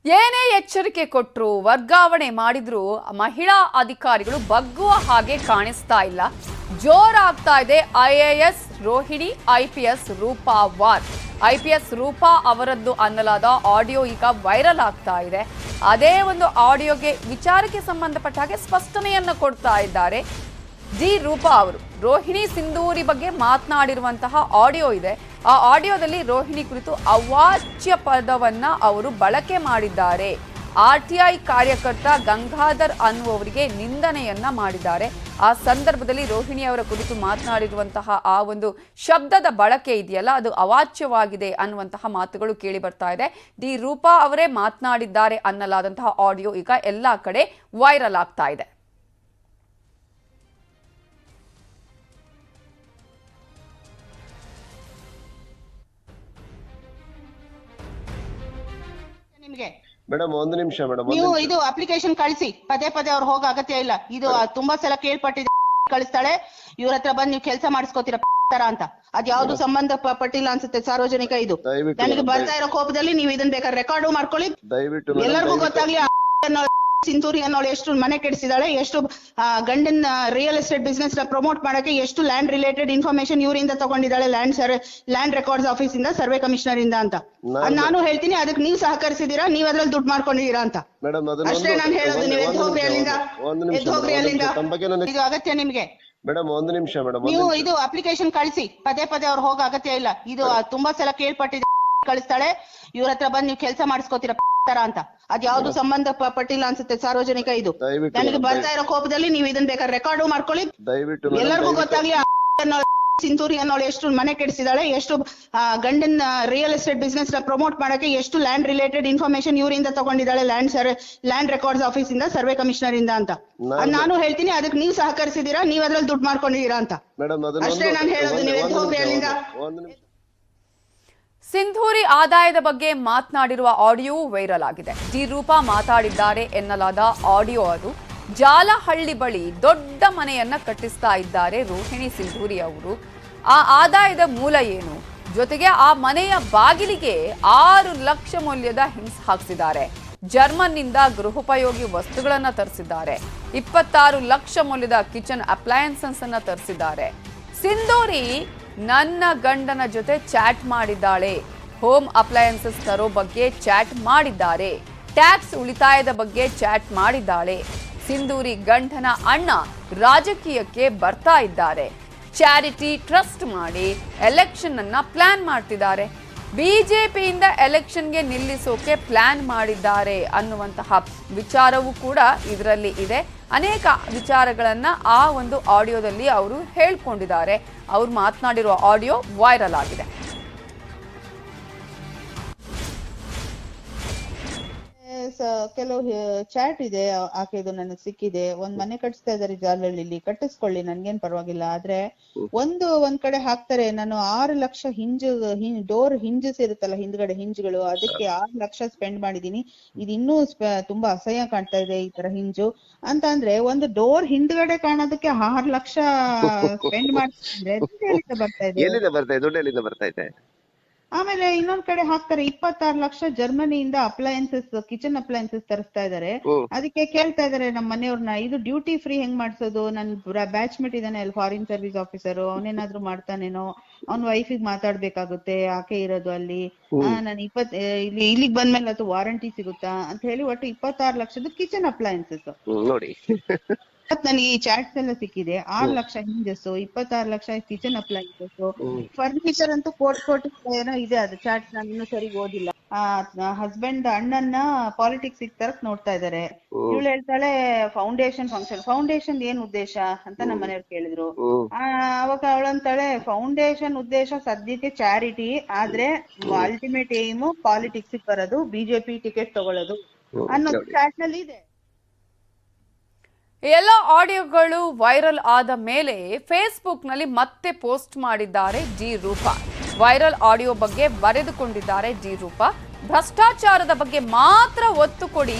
ಏನೇ ಎಚ್ಚರಿಕೆ ಕೊಟ್ಟರು, ವರ್ಗಾವಣೆ ಮಾಡಿದ್ರು ಮಹಿಳಾ ಅಧಿಕಾರಿಗಳು ಬಗ್ಗುವ ಹಾಗೆ ಕಾಣಿಸ್ತಾ ಇಲ್ಲ. ಜೋರಾಗ್ತಾ ಇದೆ IAS Rohini, IPS Roopa war. IPS Roopa ಅವರದ್ದು ಅನ್ನಲಾದ ಆಡಿಯೋ ಈಗ ವೈರಲ್ ಆಗ್ತಾ ಇದೆ. ಅದೇ ಒಂದು ಆಡಿಯೋಗೆ ವಿಚಾರಕ್ಕೆ ಸಂಬಂಧಪಟ್ಟ ಹಾಗೆ ಸ್ಪಷ್ಟನೆಯನ್ನು ಕೊಡ್ತಾ ಇದ್ದಾರೆ ಡಿ ರೂಪಾ ಅವರು. ರೋಹಿಣಿ ಸಿಂಧೂರಿ ಬಗ್ಗೆ ಮಾತನಾಡಿರುವಂತಹ ಆಡಿಯೋ ಇದೆ. ಆ ಆಡಿಯೋದಲ್ಲಿ ರೋಹಿಣಿ ಕುರಿತು ಅವಾಚ್ಯ ಪದವನ್ನ ಅವರು ಬಳಕೆ ಮಾಡಿದ್ದಾರೆ. RTI ಕಾರ್ಯಕರ್ತ ಗಂಗಾಧರ್ ಅನ್ನುವವರಿಗೆ ನಿಂದನೆಯನ್ನ ಮಾಡಿದ್ದಾರೆ. ಆ ಸಂದರ್ಭದಲ್ಲಿ ರೋಹಿಣಿ ಅವರ ಕುರಿತು ಮಾತನಾಡಿರುವಂತಹ ಆ ಒಂದು ಶಬ್ದದ ಬಳಕೆ ಇದೆಯಲ್ಲ, ಅದು ಅವಾಚ್ಯವಾಗಿದೆ ಅನ್ನುವಂತಹ ಮಾತುಗಳು ಕೇಳಿ ಬರ್ತಾ ಇದೆ. ಡಿ ರೂಪಾ ಅವರೇ ಮಾತನಾಡಿದ್ದಾರೆ ಅನ್ನಲಾದಂತಹ ಆಡಿಯೋ ಈಗ ಎಲ್ಲಾ ಕಡೆ ವೈರಲ್ ಆಗ್ತಾ ಇದೆ. ಮೇಡಮ್ ಒಂದು ನಿಮಿಷ ಮೇಡಮ್, ನೀವು ಇದು ಅಪ್ಲಿಕೇಶನ್ ಕಳಿಸಿ. ಪದೇ ಅವ್ರು ಹೋಗೋ ಅಗತ್ಯ ಇಲ್ಲ. ಇದು ತುಂಬಾ ಸಲ ಕೇಳ್ಪಟ್ಟಿದೆ. ಕಳಿಸ್ತಾಳೆ, ಇವ್ರ ಹತ್ರ ಬಂದು ನೀವು ಕೆಲಸ ಮಾಡಿಸ್ಕೋತೀರ ಅಂತ. ಅದ್ ಯಾವ್ದು ಸಂಬಂಧ ಪಟ್ಟಿಲ್ಲ ಅನ್ಸುತ್ತೆ ಸಾರ್ವಜನಿಕ. ಇದು ನನಗೆ ಬರ್ತಾ ಇರೋ ಕೋಪದಲ್ಲಿ ನೀವು ಇದನ್ನ ಬೇಕಾದ್ರೆ ರೆಕಾರ್ಡು ಮಾಡ್ಕೊಳ್ಳಿ. ದಯವಿಟ್ಟು ಎಲ್ಲರಿಗೂ ಗೊತ್ತಾಗ್ಲಿ ಸಿಂಧೂರಿ ಅನ್ನೋಳು ಎಷ್ಟು ಮನೆ ಕೆಡಿಸಿದಾಳೆ, ಎಷ್ಟು ಗಂಡನ್ ರಿಯಲ್ ಎಸ್ಟೇಟ್ ಬಿಸ್ನೆಸ್ ನ ಪ್ರಮೋಟ್ ಮಾಡಕ್ಕೆ ಎಷ್ಟು ಲ್ಯಾಂಡ್ ರಿಲೇಟೆಡ್ ಇನ್ಫಾರ್ಮೇಶನ್ ಇವರಿಂದ ತಗೊಂಡಿದ್ದಾಳೆ, ಲ್ಯಾಂಡ್ ರೆಕಾರ್ಡ್ಸ್ ಆಫೀಸ್ ಇಂದ, ಸರ್ವೆ ಕಮಿಷನರ್ ಇಂದ ಅಂತ. ನಾನು ಹೇಳ್ತೀನಿ, ಅದಕ್ಕೆ ನೀವು ಸಹಕರಿಸಿದೀರಾ, ನೀವ್ ಅದ್ರಲ್ಲಿ ದುಡ್ಡು ಮಾಡ್ಕೊಂಡಿದೀರಾ ಅಂತ ಅಷ್ಟೇ ನಾನು ಹೇಳೋದು. ನೀವು ಎದ್ದು ಹೋಗ್ರಿ ಅಲ್ಲಿಂದ. ಇದು ಅಗತ್ಯ ನಿಮ್ಗೆ? ಮೇಡಮ್ ಒಂದು ನಿಮಿಷ ಮೇಡಮ್. ನೀವು ಇದು ಅಪ್ಲಿಕೇಶನ್ ಕಳಿಸಿ, ಪದೇ ಪದೇ ಅವ್ರು ಹೋಗೋ ಅಗತ್ಯ ಇಲ್ಲ. ಇದು ತುಂಬಾ ಸಲ ಕೇಳ್ಪಟ್ಟಿದೆ. ಕಳಿಸ್ತಾಳೆ, ಇವ್ರ ಹತ್ರ ಬಂದು ನೀವು ಕೆಲಸ ಮಾಡಿಸ್ಕೋತೀರ ತರ ಅಂತ. ಅದ್ ಯಾವ್ದು ಸಂಬಂಧ ಪಟ್ಟಿಲ್ಲ ಅನ್ಸುತ್ತೆ ಸಾರ್ವಜನಿಕ. ಇದು ನನಗೆ ಬರ್ತಾ ಇರೋ ಕೋಪದಲ್ಲಿ ನೀವು ಇದನ್ನ ಬೇಕಾದ್ರೆ ರೆಕಾರ್ಡು ಮಾಡ್ಕೊಳ್ಳಿ. ದಯವಿಟ್ಟು ಎಲ್ಲರಿಗೂ ಗೊತ್ತಾಗ್ಲಿ ಸಿಂಧೂರಿ ಅನ್ನೋಳು ಎಷ್ಟು ಮನೆ ಕೆಡಿಸಿದಾಳೆ, ಎಷ್ಟು ಗಂಡನ್ ರಿಯಲ್ ಎಸ್ಟೇಟ್ ಬಿಸ್ನೆಸ್ ನ ಪ್ರಮೋಟ್ ಮಾಡಕ್ಕೆ ಎಷ್ಟು ಲ್ಯಾಂಡ್ ರಿಲೇಟೆಡ್ ಇನ್ಫಾರ್ಮೇಶನ್ ಇವರಿಂದ ತಗೊಂಡಿದ್ದಾಳೆ, ಲ್ಯಾಂಡ್ ರೆಕಾರ್ಡ್ಸ್ ಆಫೀಸ್ ಇಂದ, ಸರ್ವೆ ಕಮಿಷನರ್ ಇಂದ ಅಂತ. ನಾನು ಹೇಳ್ತೀನಿ, ಅದಕ್ಕೆ ನೀವು ಸಹಕರಿಸಿದೀರಾ, ನೀವ್ ಅದ್ರಲ್ಲಿ ದುಡ್ಡು ಮಾಡ್ಕೊಂಡಿದೀರಾ ಅಂತ ಅಷ್ಟೇ ನಾನು ಹೇಳೋದು. ನೀವು ಎದ್ದು ಹೋಗ್ರಿ ಅಲ್ಲಿಂದ. ಸಿಂಧೂರಿ ಆದಾಯದ ಬಗ್ಗೆ ಮಾತನಾಡಿರುವ ಆಡಿಯೋ ವೈರಲ್ ಆಗಿದೆ. ಡಿ ರೂಪಾ ಮಾತಾಡಿದ್ದಾರೆ ಎನ್ನಲಾದ ಆಡಿಯೋ ಅದು. ಜಾಲಹಳ್ಳಿ ಬಳಿ ದೊಡ್ಡ ಮನೆಯನ್ನ ಕಟ್ಟಿಸ್ತಾ ಇದ್ದಾರೆ ರೋಹಿಣಿ ಸಿಂಧೂರಿ ಅವರು. ಆ ಆದಾಯದ ಮೂಲ ಏನು? ಜೊತೆಗೆ ಆ ಮನೆಯ ಬಾಗಿಲಿಗೆ 6 ಲಕ್ಷ ಮೌಲ್ಯದ ಹಿಂಗ್ಸ್ ಹಾಕಿಸಿದ್ದಾರೆ. ಜರ್ಮನ್ನಿಂದ ಗೃಹೋಪಯೋಗಿ ವಸ್ತುಗಳನ್ನ ತರಿಸಿದ್ದಾರೆ. 26 ಲಕ್ಷ ಮೌಲ್ಯದ ಕಿಚನ್ ಅಪ್ಲಯನ್ಸಸ್ ಅನ್ನ ತರಿಸಿದ್ದಾರೆ. ಸಿಂಧೂರಿ ನನ್ನ ಗಂಡನ ಜೊತೆ ಚಾಟ್ ಮಾಡಿದ್ದಾಳೆ. ಹೋಮ್ ಅಪ್ಲಯನ್ಸಸ್ ತರೋ ಬಗ್ಗೆ ಚಾಟ್ ಮಾಡಿದ್ದಾರೆ. ಟ್ಯಾಕ್ಸ್ ಉಳಿತಾಯದ ಬಗ್ಗೆ ಚಾಟ್ ಮಾಡಿದ್ದಾಳೆ. ಸಿಂಧೂರಿ ಗಂಡನ ಅಣ್ಣ ರಾಜಕೀಯಕ್ಕೆ ಬರ್ತಾ ಇದ್ದಾರೆ. ಚಾರಿಟಿ ಟ್ರಸ್ಟ್ ಮಾಡಿ ಎಲೆಕ್ಷನ್ ಅನ್ನ ಪ್ಲಾನ್ ಮಾಡ್ತಿದ್ದಾರೆ. ಬಿಜೆಪಿಯಿಂದ ಎಲೆಕ್ಷನ್ಗೆ ನಿಲ್ಲಿಸೋಕೆ ಪ್ಲಾನ್ ಮಾಡಿದ್ದಾರೆ ಅನ್ನುವಂತಹ ವಿಚಾರವೂ ಕೂಡ ಇದರಲ್ಲಿ ಇದೆ. ಅನೇಕ ವಿಚಾರಗಳನ್ನ ಆ ಒಂದು ಆಡಿಯೋದಲ್ಲಿ ಅವರು ಹೇಳ್ಕೊಂಡಿದ್ದಾರೆ. ಅವ್ರು ಮಾತನಾಡಿರುವ ಆಡಿಯೋ ವೈರಲ್ ಆಗಿದೆ. ಕೆಲವು ಚಾಟ್ ಇದೆ, ಆಕೆದು ನನಗೆ ಸಿಕ್ಕಿದೆ. ಒಂದ್ ಮನೆ ಕಟ್ಟಿಸ್ತಾ ಇದಾರೆ ಜಾಲಹಳ್ಳಿಲಿ, ಕಟ್ಟಿಸ್ಕೊಳ್ಳಿ, ನನ್ಗೇನ್ ಪರವಾಗಿಲ್ಲ. ಆದ್ರೆ ಒಂದ್ ಕಡೆ ಹಾಕ್ತಾರೆ, ನಾನು 6 ಲಕ್ಷ ಡೋರ್ ಹಿಂಜಸ್ ಇರುತ್ತಲ್ಲ, ಹಿಂದ್ಗಡೆ ಹಿಂಜ್ಗಳು, ಅದಕ್ಕೆ 6 ಲಕ್ಷ ಸ್ಪೆಂಡ್ ಮಾಡಿದೀನಿ. ಇದು ಇನ್ನೂ ತುಂಬಾ ಅಸಹ್ಯ ಕಾಣ್ತಾ ಇದೆ ಈ ತರ ಹಿಂಜು ಅಂತ. ಅಂದ್ರೆ ಒಂದು ಡೋರ್ ಹಿಂದ್ಗಡೆ ಕಾಣೋದಕ್ಕೆ 6 ಲಕ್ಷ ಸ್ಪೆಂಡ್ ಮಾಡ್ತಿದ್ರೆ ಬರ್ತಾ ಇದೆ. ಆಮೇಲೆ ಇನ್ನೊಂದ್ ಕಡೆ ಹಾಕ್ತಾರೆ 26 ಲಕ್ಷ ಜರ್ಮನಿಯಿಂದ ಅಪ್ಲಯನ್ಸಸ್, ಕಿಚನ್ ಅಪ್ಲಯನ್ಸಸ್ ತರಿಸ್ತಾ ಇದಾರೆ. ಅದಕ್ಕೆ ಕೇಳ್ತಾ ಇದಾರೆ ನಮ್ಮ ಮನೆಯವ್ರನ್ನ, ಇದು ಡ್ಯೂಟಿ ಫ್ರೀ ಹೆಂಗ್ ಮಾಡ್ಸೋದು? ನನ್ ಬ್ಯಾಚ್ಮೇಟ್ ಇದಾನೆ ಅಲ್ಲಿ, ಫಾರಿನ್ ಸರ್ವಿಸ್ ಆಫೀಸರ್, ಅವನೇನಾದ್ರೂ ಮಾಡ್ತಾನೇನೋ, ಅವ್ನ ವೈಫಿಗೆ ಮಾತಾಡ್ಬೇಕಾಗುತ್ತೆ, ಆಕೆ ಇರೋದು ಅಲ್ಲಿ. ನಾನು ಇಲ್ಲಿಗೆ ಬಂದ್ಮೇಲೆ ಅದು ವಾರಂಟಿ ಸಿಗುತ್ತಾ ಅಂತ ಹೇಳಿ ಒಟ್ಟು 26 ಲಕ್ಷದ ಕಿಚನ್ ಅಪ್ಲಯನ್ಸಸ್ ನೋಡಿ. ನನಗೆ ಈ ಚಾಟ್ಸ್ ಎಲ್ಲ ಸಿಕ್ಕಿದೆ. 6 lakh hinges, 26 lakh kitchen appliances, furniture ಅಂತೂ ಕೋಟಿ ಏನೋ ಇದೆ. ಅದು ಚಾಟ್ ನಾನು ಇನ್ನೂ ಸರಿ ಓದಿಲ್ಲ. ಹಸ್ಬೆಂಡ್ ಅಣ್ಣನ್ನ ಪಾಲಿಟಿಕ್ಸ್ ತರಕ್ ನೋಡ್ತಾ ಇದಾರೆ. ಇವಳು ಹೇಳ್ತಾಳೆ ಫೌಂಡೇಶನ್ ಫಂಕ್ಷನ್. ಫೌಂಡೇಶನ್ ಏನ್ ಉದ್ದೇಶ ಅಂತ ನಮ್ಮ ಮನೆಯವ್ರು ಕೇಳಿದ್ರು. ಅವಾಗ ಅವಳಂತಾಳೆ, ಫೌಂಡೇಶನ್ ಉದ್ದೇಶ ಸದ್ಯಕ್ಕೆ ಚಾರಿಟಿ, ಆದ್ರೆ ಅಲ್ಟಿಮೇಟ್ ಏಮ್ ಪಾಲಿಟಿಕ್ಸ್ ಬರೋದು, ಬಿಜೆಪಿ ಟಿಕೆಟ್ ತಗೊಳ್ಳೋದು ಅನ್ನೋದು ಚಾಟ್ ನಲ್ಲಿ ಇದೆ. ಎಲ್ಲ ಆಡಿಯೋಗಳು ವೈರಲ್ ಆದ ಮೇಲೆ ಫೇಸ್ಬುಕ್ ನಲ್ಲಿ ಮತ್ತೆ ಪೋಸ್ಟ್ ಮಾಡಿದ್ದಾರೆ ಡಿ ರೂಪಾ. ವೈರಲ್ ಆಡಿಯೋ ಬಗ್ಗೆ ಬರೆದುಕೊಂಡಿದ್ದಾರೆ ಡಿ ರೂಪಾ. ಭ್ರಷ್ಟಾಚಾರದ ಬಗ್ಗೆ ಮಾತ್ರ ಒತ್ತು ಕೊಡಿ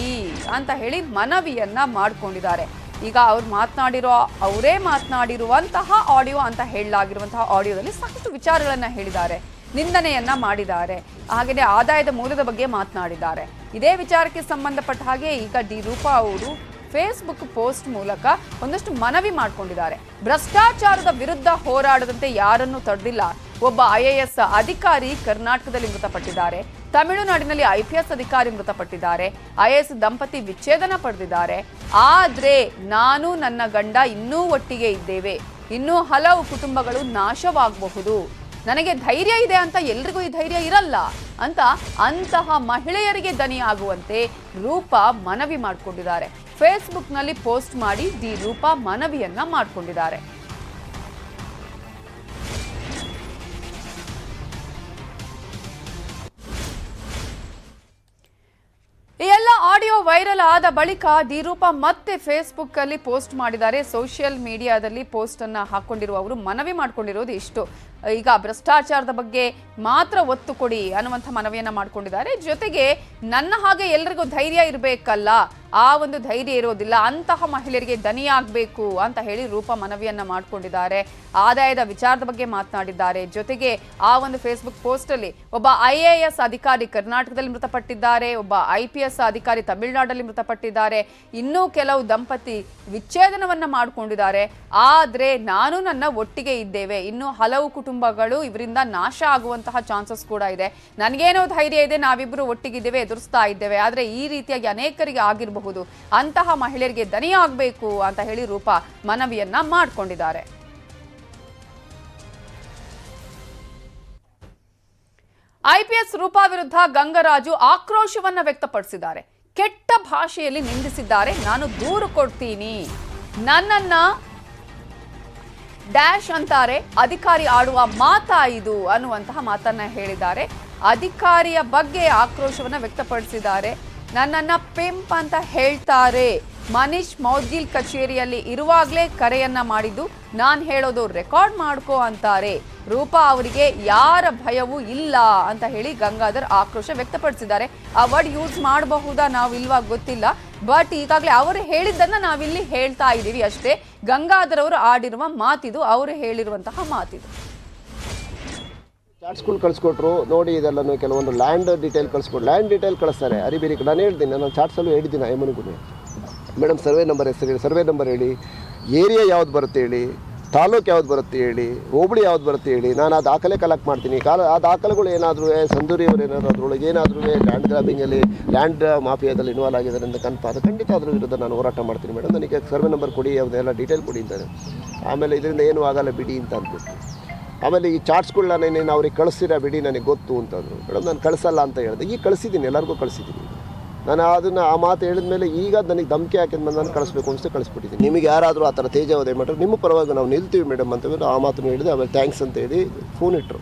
ಅಂತ ಹೇಳಿ ಮನವಿಯನ್ನ ಮಾಡ್ಕೊಂಡಿದ್ದಾರೆ. ಈಗ ಅವರೇ ಮಾತನಾಡಿರುವಂತಹ ಆಡಿಯೋ ಅಂತ ಹೇಳಲಾಗಿರುವಂತಹ ಆಡಿಯೋದಲ್ಲಿ ಸಾಕಷ್ಟು ವಿಚಾರಗಳನ್ನ ಹೇಳಿದ್ದಾರೆ, ನಿಂದನೆಯನ್ನ ಮಾಡಿದ್ದಾರೆ. ಹಾಗೆಯೇ ಆದಾಯದ ಮೂಲದ ಬಗ್ಗೆ ಮಾತನಾಡಿದ್ದಾರೆ. ಇದೇ ವಿಚಾರಕ್ಕೆ ಸಂಬಂಧಪಟ್ಟ ಹಾಗೆ ಈಗ ಡಿ ರೂಪಾ ಅವರು ಫೇಸ್ಬುಕ್ ಪೋಸ್ಟ್ ಮೂಲಕ ಒಂದಷ್ಟು ಮನವಿ ಮಾಡಿಕೊಂಡಿದ್ದಾರೆ. ಭ್ರಷ್ಟಾಚಾರದ ವಿರುದ್ಧ ಹೋರಾಡದಂತೆ ಯಾರನ್ನೂ ತಡೆದಿಲ್ಲ. ಒಬ್ಬ IAS ಅಧಿಕಾರಿ ಕರ್ನಾಟಕದಲ್ಲಿ ಮೃತಪಟ್ಟಿದ್ದಾರೆ. ತಮಿಳುನಾಡಿನಲ್ಲಿ IPS ಅಧಿಕಾರಿ ಮೃತಪಟ್ಟಿದ್ದಾರೆ. IAS ದಂಪತಿ ವಿಚ್ಛೇದನ ಪಡೆದಿದ್ದಾರೆ. ಆದ್ರೆ ನಾನು ನನ್ನ ಗಂಡ ಇನ್ನೂ ಒಟ್ಟಿಗೆ ಇದ್ದೇವೆ. ಇನ್ನೂ ಹಲವು ಕುಟುಂಬಗಳು ನಾಶವಾಗಬಹುದು. ನನಗೆ ಧೈರ್ಯ ಇದೆ ಅಂತ ಎಲ್ರಿಗೂ ಈ ಧೈರ್ಯ ಇರಲ್ಲ ಅಂತ ಅಂತಹ ಮಹಿಳೆಯರಿಗೆ ದನಿಯಾಗುವಂತೆ ರೂಪಾ ಮನವಿ ಮಾಡಿಕೊಂಡಿದ್ದಾರೆ. ಫೇಸ್ಬುಕ್ನಲ್ಲಿ ಪೋಸ್ಟ್ ಮಾಡಿ ಡಿ ರೂಪಾ ಮನವಿಯನ್ನ ಮಾಡಿಕೊಂಡಿದ್ದಾರೆ. ಈ ಎಲ್ಲ ಆಡಿಯೋ ವೈರಲ್ ಆದ ಬಳಿಕ ಡಿ ರೂಪಾ ಮತ್ತೆ ಫೇಸ್ಬುಕ್ ಅಲ್ಲಿ ಪೋಸ್ಟ್ ಮಾಡಿದ್ದಾರೆ. ಸೋಷಿಯಲ್ ಮೀಡಿಯಾದಲ್ಲಿ ಪೋಸ್ಟ್ ಅನ್ನ ಹಾಕೊಂಡಿರುವ ಅವರು ಮನವಿ ಮಾಡ್ಕೊಂಡಿರೋದು ಇಷ್ಟು. ಈಗ ಭ್ರಷ್ಟಾಚಾರದ ಬಗ್ಗೆ ಮಾತ್ರ ಒತ್ತು ಕೊಡಿ ಅನ್ನುವಂಥ ಮನವಿಯನ್ನ ಮಾಡ್ಕೊಂಡಿದ್ದಾರೆ. ಜೊತೆಗೆ ನನ್ನ ಹಾಗೆ ಎಲ್ರಿಗೂ ಧೈರ್ಯ ಇರಬೇಕಲ್ಲ, ಆ ಒಂದು ಧೈರ್ಯ ಇರೋದಿಲ್ಲ, ಅಂತಹ ಮಹಿಳೆಯರಿಗೆ ದನಿಯಾಗಬೇಕು ಅಂತ ಹೇಳಿ ರೂಪಾ ಮನವಿಯನ್ನ ಮಾಡ್ಕೊಂಡಿದ್ದಾರೆ. ಆದಾಯದ ವಿಚಾರದ ಬಗ್ಗೆ ಮಾತನಾಡಿದ್ದಾರೆ. ಜೊತೆಗೆ ಆ ಒಂದು ಫೇಸ್ಬುಕ್ ಪೋಸ್ಟ್ ಅಲ್ಲಿ ಒಬ್ಬ IAS ಅಧಿಕಾರಿ ಕರ್ನಾಟಕದಲ್ಲಿ ಮೃತಪಟ್ಟಿದ್ದಾರೆ, ಒಬ್ಬ IPS ಅಧಿಕಾರಿ ತಮಿಳುನಾಡಲ್ಲಿ ಮೃತಪಟ್ಟಿದ್ದಾರೆ, ಇನ್ನೂ ಕೆಲವು ದಂಪತಿ ವಿಚ್ಛೇದನವನ್ನ ಮಾಡಿಕೊಂಡಿದ್ದಾರೆ. ಆದ್ರೆ ನಾನು ನನ್ನ ಒಟ್ಟಿಗೆ ಇದ್ದೇವೆ, ಇನ್ನು ಹಲವು ಕುಟುಂಬಗಳು ಇವರಿಂದ ನಾಶ ಆಗುವಂತಹ ಚಾನ್ಸಸ್ ಕೂಡ ಇದೆ. ನನಗೇನೋ ಧೈರ್ಯ ಇದೆ, ನಾವಿಬ್ರು ಒಟ್ಟಿಗಿದ್ದೇವೆ, ಎದುರಿಸ್ತಾ ಇದ್ದೇವೆ. ಆದ್ರೆ ಈ ರೀತಿಯಾಗಿ ಅನೇಕರಿಗೆ ಆಗಿರಬಹುದು. ಮಾಡಬಹುದು. ಅಂತಹ ಮಹಿಳೆಯರಿಗೆ ದನಿಯಾಗಬೇಕು ಅಂತ ಹೇಳಿ ರೂಪಾ ಮನವಿಯನ್ನ ಮಾಡಿಕೊಂಡಿದ್ದಾರೆ. ಐಪಿಎಸ್ ರೂಪಾ ವಿರುದ್ಧ ಗಂಗರಾಜು ಆಕ್ರೋಶವನ್ನ ವ್ಯಕ್ತಪಡಿಸಿದ್ದಾರೆ. ಕೆಟ್ಟ ಭಾಷೆಯಲ್ಲಿ ನಿಂದಿಸಿದ್ದಾರೆ. ನಾನು ದೂರು ಕೊಡ್ತೀನಿ, ನನ್ನನ್ನ ಡ್ಯಾಶ್ ಅಂತಾರೆ, ಅಧಿಕಾರಿ ಆಡುವ ಮಾತಾ ಇದು ಅನ್ನುವಂತಹ ಮಾತನ್ನ ಹೇಳಿದ್ದಾರೆ. ಅಧಿಕಾರಿಯ ಬಗ್ಗೆ ಆಕ್ರೋಶವನ್ನ ವ್ಯಕ್ತಪಡಿಸಿದ್ದಾರೆ. ನನ್ನನ್ನ ಪಿಂಪ್ ಅಂತ ಹೇಳ್ತಾರೆ. ಮನೀಶ್ ಮೌದ್ಗಿಲ್ ಕಚೇರಿಯಲ್ಲಿ ಇರುವಾಗಲೇ ಕರೆಯನ್ನ ಮಾಡಿದ್ದು, ನಾನು ಹೇಳೋದು ರೆಕಾರ್ಡ್ ಮಾಡ್ಕೋ ಅಂತಾರೆ. ರೂಪಾ ಅವರಿಗೆ ಯಾರ ಭಯವೂ ಇಲ್ಲ ಅಂತ ಹೇಳಿ ಗಂಗಾಧರ್ ಆಕ್ರೋಶ ವ್ಯಕ್ತಪಡಿಸಿದ್ದಾರೆ. ಆ ವರ್ಡ್ ಯೂಸ್ ಮಾಡಬಹುದಾ ನಾವು ಇಲ್ವಾ ಗೊತ್ತಿಲ್ಲ, ಬಟ್ ಈಗಾಗಲೇ ಅವರು ಹೇಳಿದ್ದನ್ನ ನಾವಿಲ್ಲಿ ಹೇಳ್ತಾ ಇದ್ದೀವಿ ಅಷ್ಟೇ. ಗಂಗಾಧರ್ ಅವರು ಆಡಿರುವ ಮಾತಿದು, ಅವರು ಹೇಳಿರುವಂತಹ ಮಾತಿದು. ಚಾರ್ಟ್ಸ್ಗಳು ಕಳಿಸ್ಕೊಟ್ರು ನೋಡಿ, ಇದೆಲ್ಲನೂ ಕೆಲವೊಂದು ಲ್ಯಾಂಡ್ ಡೀಟೇಲ್ ಕಳಿಸ್ಕೊಟ್ಟು ಲ್ಯಾಂಡ್ ಡೀಟೇಲ್ ಕಳಿಸ್ತಾರೆ. ಅರಿಬೇರಿ ನಾನು ಹೇಳ್ತೀನಿ, ನಾನು ಚಾರ್ಟ್ಸಲ್ಲೂ ಹೇಳಿದ್ದೀನಿ ಎಮ್ಮನಿಗೂ, ಮೇಡಮ್ ಸರ್ವೆ ನಂಬರ್ ಹೆಸರು ಹೇಳಿ, ಸರ್ವೆ ನಂಬರ್ ಹೇಳಿ, ಏರಿಯಾ ಯಾವ್ದು ಬರುತ್ತೆ ಹೇಳಿ, ತಾಲೂಕು ಯಾವ್ದು ಬರುತ್ತೆ ಹೇಳಿ, ಹೋಬಳಿ ಯಾವ್ದು ಬರುತ್ತೆ ಹೇಳಿ, ನಾನು ಆ ದಾಖಲೆ ಕಲೆಕ್ಟ್ ಮಾಡ್ತೀನಿ. ಆ ದಾಖಲೆಗಳು ಏನಾದರೂ ಸಂದೂರಿಯವರು ಏನಾದರೂ ಅದರೊಳಗೆ ಏನಾದರೂ ಲ್ಯಾಂಡ್ ಗ್ರಾಬಿಂಗಲ್ಲಿ ಲ್ಯಾಂಡ್ ಮಾಫಿಯಾದಲ್ಲಿ ಇನ್ವಾಲ್ವ್ ಆಗಿದ್ದಾರೆ ಅಂತ ಕನ್ಫರ್ಮ್, ಖಂಡಿತ ಅದ್ರ ವಿರುದ್ಧ ನಾನು ಹೋರಾಟ ಮಾಡ್ತೀನಿ ಮೇಡಮ್, ನನಗೆ ಸರ್ವೆ ನಂಬರ್ ಕೊಡಿ, ಯಾವುದೆಲ್ಲ ಡೀಟೇಲ್ ಕೊಡಿ ಅಂತಾರೆ. ಆಮೇಲೆ ಇದರಿಂದ ಏನೂ ಆಗಲ್ಲ ಬಿಡಿ ಅಂತ ಅಂದ್ಬಿಟ್ಟು, ಆಮೇಲೆ ಈ ಚಾರ್ಟ್ಸ್ಗಳನ್ನ ನೀನು ಅವ್ರಿಗೆ ಕಳಿಸ್ತೀರಾ ಬಿಡಿ ನನಗೆ ಗೊತ್ತು ಅಂತಂದರು. ಮೇಡಮ್ ನಾನು ಕಳಿಸಲ್ಲ ಅಂತ ಹೇಳಿದೆ. ಈಗ ಕಳಿಸಿದ್ದೀನಿ, ಎಲ್ಲರಿಗೂ ಕಳಿಸಿದ್ದೀನಿ ನಾನು. ಅದನ್ನು ಆ ಮಾತು ಹೇಳಿದ ಮೇಲೆ ಈಗ ನನಗೆ ಧಮಕಿ ಹಾಕಿದ್ಮೇಲೆ ನಾನು ಕಳಿಸ್ಬೇಕು ಅನಿಸ್ತು, ಕಳಿಸ್ಬಿಟ್ಟಿದ್ದೀನಿ. ನಿಮಗೆ ಯಾರಾದರೂ ಆ ಥರ ತೇಜಾವಧೆ ಮಾಡಿದ್ರೆ ನಿಮ್ಮ ಪರವಾಗಿ ನಾವು ನಿಲ್ತೀವಿ ಮೇಡಮ್ ಅಂತ ಆ ಮಾತನ್ನು ಹೇಳಿದೆ. ಆಮೇಲೆ ಥ್ಯಾಂಕ್ಸ್ ಅಂತ ಹೇಳಿ ಫೋನ್ ಇಟ್ಟರು.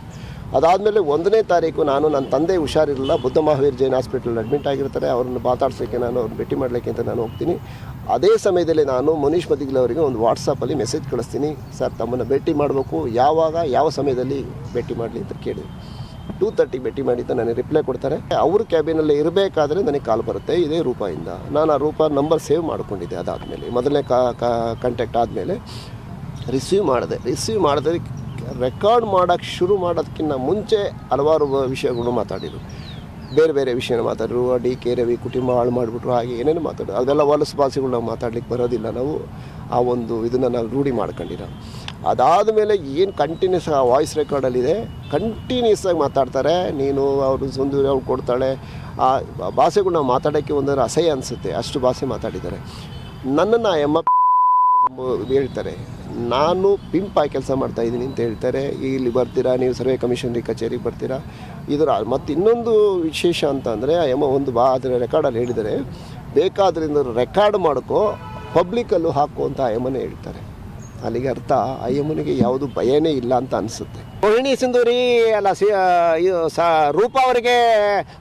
ಅದಾದಮೇಲೆ 1ನೇ ತಾರೀಕು ನಾನು ನನ್ನ ತಂದೆ ಹುಷಾರಿರಲಿಲ್ಲ, ಬುದ್ಧ ಮಹಾವೀರ್ ಜೈನ್ ಹಾಸ್ಪಿಟಲ್ ಅಡ್ಮಿಟ್ ಆಗಿರ್ತಾರೆ. ಅವ್ರನ್ನ ಮಾತಾಡ್ಸೋಕ್ಕೆ ನಾನು ಅವ್ರನ್ನ ಭೇಟಿ ಮಾಡಲಿಕ್ಕೆ ಅಂತ ನಾನು ಹೋಗ್ತೀನಿ. ಅದೇ ಸಮಯದಲ್ಲಿ ನಾನು ಮನೀಶ್ ಮೌದ್ಗಿಲ್ ಅವರಿಗೆ ಒಂದು ವಾಟ್ಸಪ್ಪಲ್ಲಿ ಮೆಸೇಜ್ ಕಳಿಸ್ತೀನಿ, ಸರ್ ತಮ್ಮನ್ನು ಭೇಟಿ ಮಾಡಬೇಕು, ಯಾವಾಗ ಯಾವ ಸಮಯದಲ್ಲಿ ಭೇಟಿ ಮಾಡಲಿ ಅಂತ ಕೇಳಿ 2:30 ಭೇಟಿ ಮಾಡಿ ಅಂತ ನನಗೆ ರಿಪ್ಲೈ ಕೊಡ್ತಾರೆ. ಅವರು ಕ್ಯಾಬಿನಲ್ಲಿ ಇರಬೇಕಾದ್ರೆ ನನಗೆ ಕಾಲ್ ಬರುತ್ತೆ ಇದೇ ರೂಪಾಯಿಂದ. ನಾನು ಆ ರೂಪಾ ನಂಬರ್ ಸೇವ್ ಮಾಡ್ಕೊಂಡಿದ್ದೆ. ಅದಾದಮೇಲೆ ಮೊದಲನೇ ಕಾಂಟ್ಯಾಕ್ಟ್ ಆದಮೇಲೆ ರಿಸೀವ್ ಮಾಡಿದೆ. ರೆಕಾರ್ಡ್ ಮಾಡೋಕ್ಕೆ ಶುರು ಮಾಡೋದಕ್ಕಿಂತ ಮುಂಚೆ ಹಲವಾರು ವಿಷಯಗಳು ಮಾತಾಡಿದರು, ಬೇರೆ ಬೇರೆ ವಿಷಯನ ಮಾತಾಡಿದ್ರು. DK ರವಿ ಕುಟುಂಬ ಹಾಳು ಮಾಡಿಬಿಟ್ರು, ಹಾಗೆ ಏನೇನು ಮಾತಾಡೋದು, ಅದೆಲ್ಲ ಹೊಲಸು ಭಾಷೆಗಳು ನಾವು ಮಾತಾಡ್ಲಿಕ್ಕೆ ಬರೋದಿಲ್ಲ. ನಾವು ಆ ಒಂದು ಇದನ್ನು ನಾವು ರೂಢಿ ಮಾಡ್ಕೊಂಡಿರೋ. ಅದಾದಮೇಲೆ ಏನು ಕಂಟಿನ್ಯೂಸ್ ಆ ವಾಯ್ಸ್ ರೆಕಾರ್ಡಲ್ಲಿದೆ, ಕಂಟಿನ್ಯೂಸ್ ಆಗಿ ಮಾತಾಡ್ತಾರೆ. ನೀನು ಅವರು ಸುಂದೂರಿ ಅವ್ರು ಕೊಡ್ತಾಳೆ, ಆ ಭಾಷೆಗಳು ನಾವು ಮಾತಾಡೋಕ್ಕೆ ಒಂದರ ಅಸಹ್ಯ ಅನಿಸುತ್ತೆ, ಅಷ್ಟು ಭಾಷೆ ಮಾತಾಡಿದ್ದಾರೆ. ನನ್ನನ್ನು ಎಮ್ಮ ಹೇಳ್ತಾರೆ, ನಾನು ಪಿಂಪಾಗಿ ಕೆಲಸ ಮಾಡ್ತಾಯಿದ್ದೀನಿ ಅಂತ ಹೇಳ್ತಾರೆ. ಇಲ್ಲಿ ಬರ್ತೀರಾ ನೀವು, ಸರ್ವೆ ಕಮಿಷನರಿ ಕಚೇರಿಗೆ ಬರ್ತೀರಾ. ಇದರ ಮತ್ತು ಇನ್ನೊಂದು ವಿಶೇಷ ಅಂತ ಅಂದರೆ ಒಂದು ಅದರ ರೆಕಾರ್ಡಲ್ಲಿ ಹೇಳಿದರೆ, ಬೇಕಾದ್ರಿಂದ ರೆಕಾರ್ಡ್ ಮಾಡ್ಕೋ, ಪಬ್ಲಿಕಲ್ಲೂ ಹಾಕು ಅಂತ ಎಮ್ಮನೇ ಹೇಳ್ತಾರೆ. ಅಲ್ಲಿಗೆ ಅರ್ಥ ಅಯ್ಯಮ್ಮನಿಗೆ ಯಾವುದು ಭಯನೇ ಇಲ್ಲ ಅಂತ ಅನಿಸುತ್ತೆ. ರೋಹಿಣಿ ಸಿಂಧೂರಿ ಅಲ್ಲ ರೂಪಾ ಅವರಿಗೆ,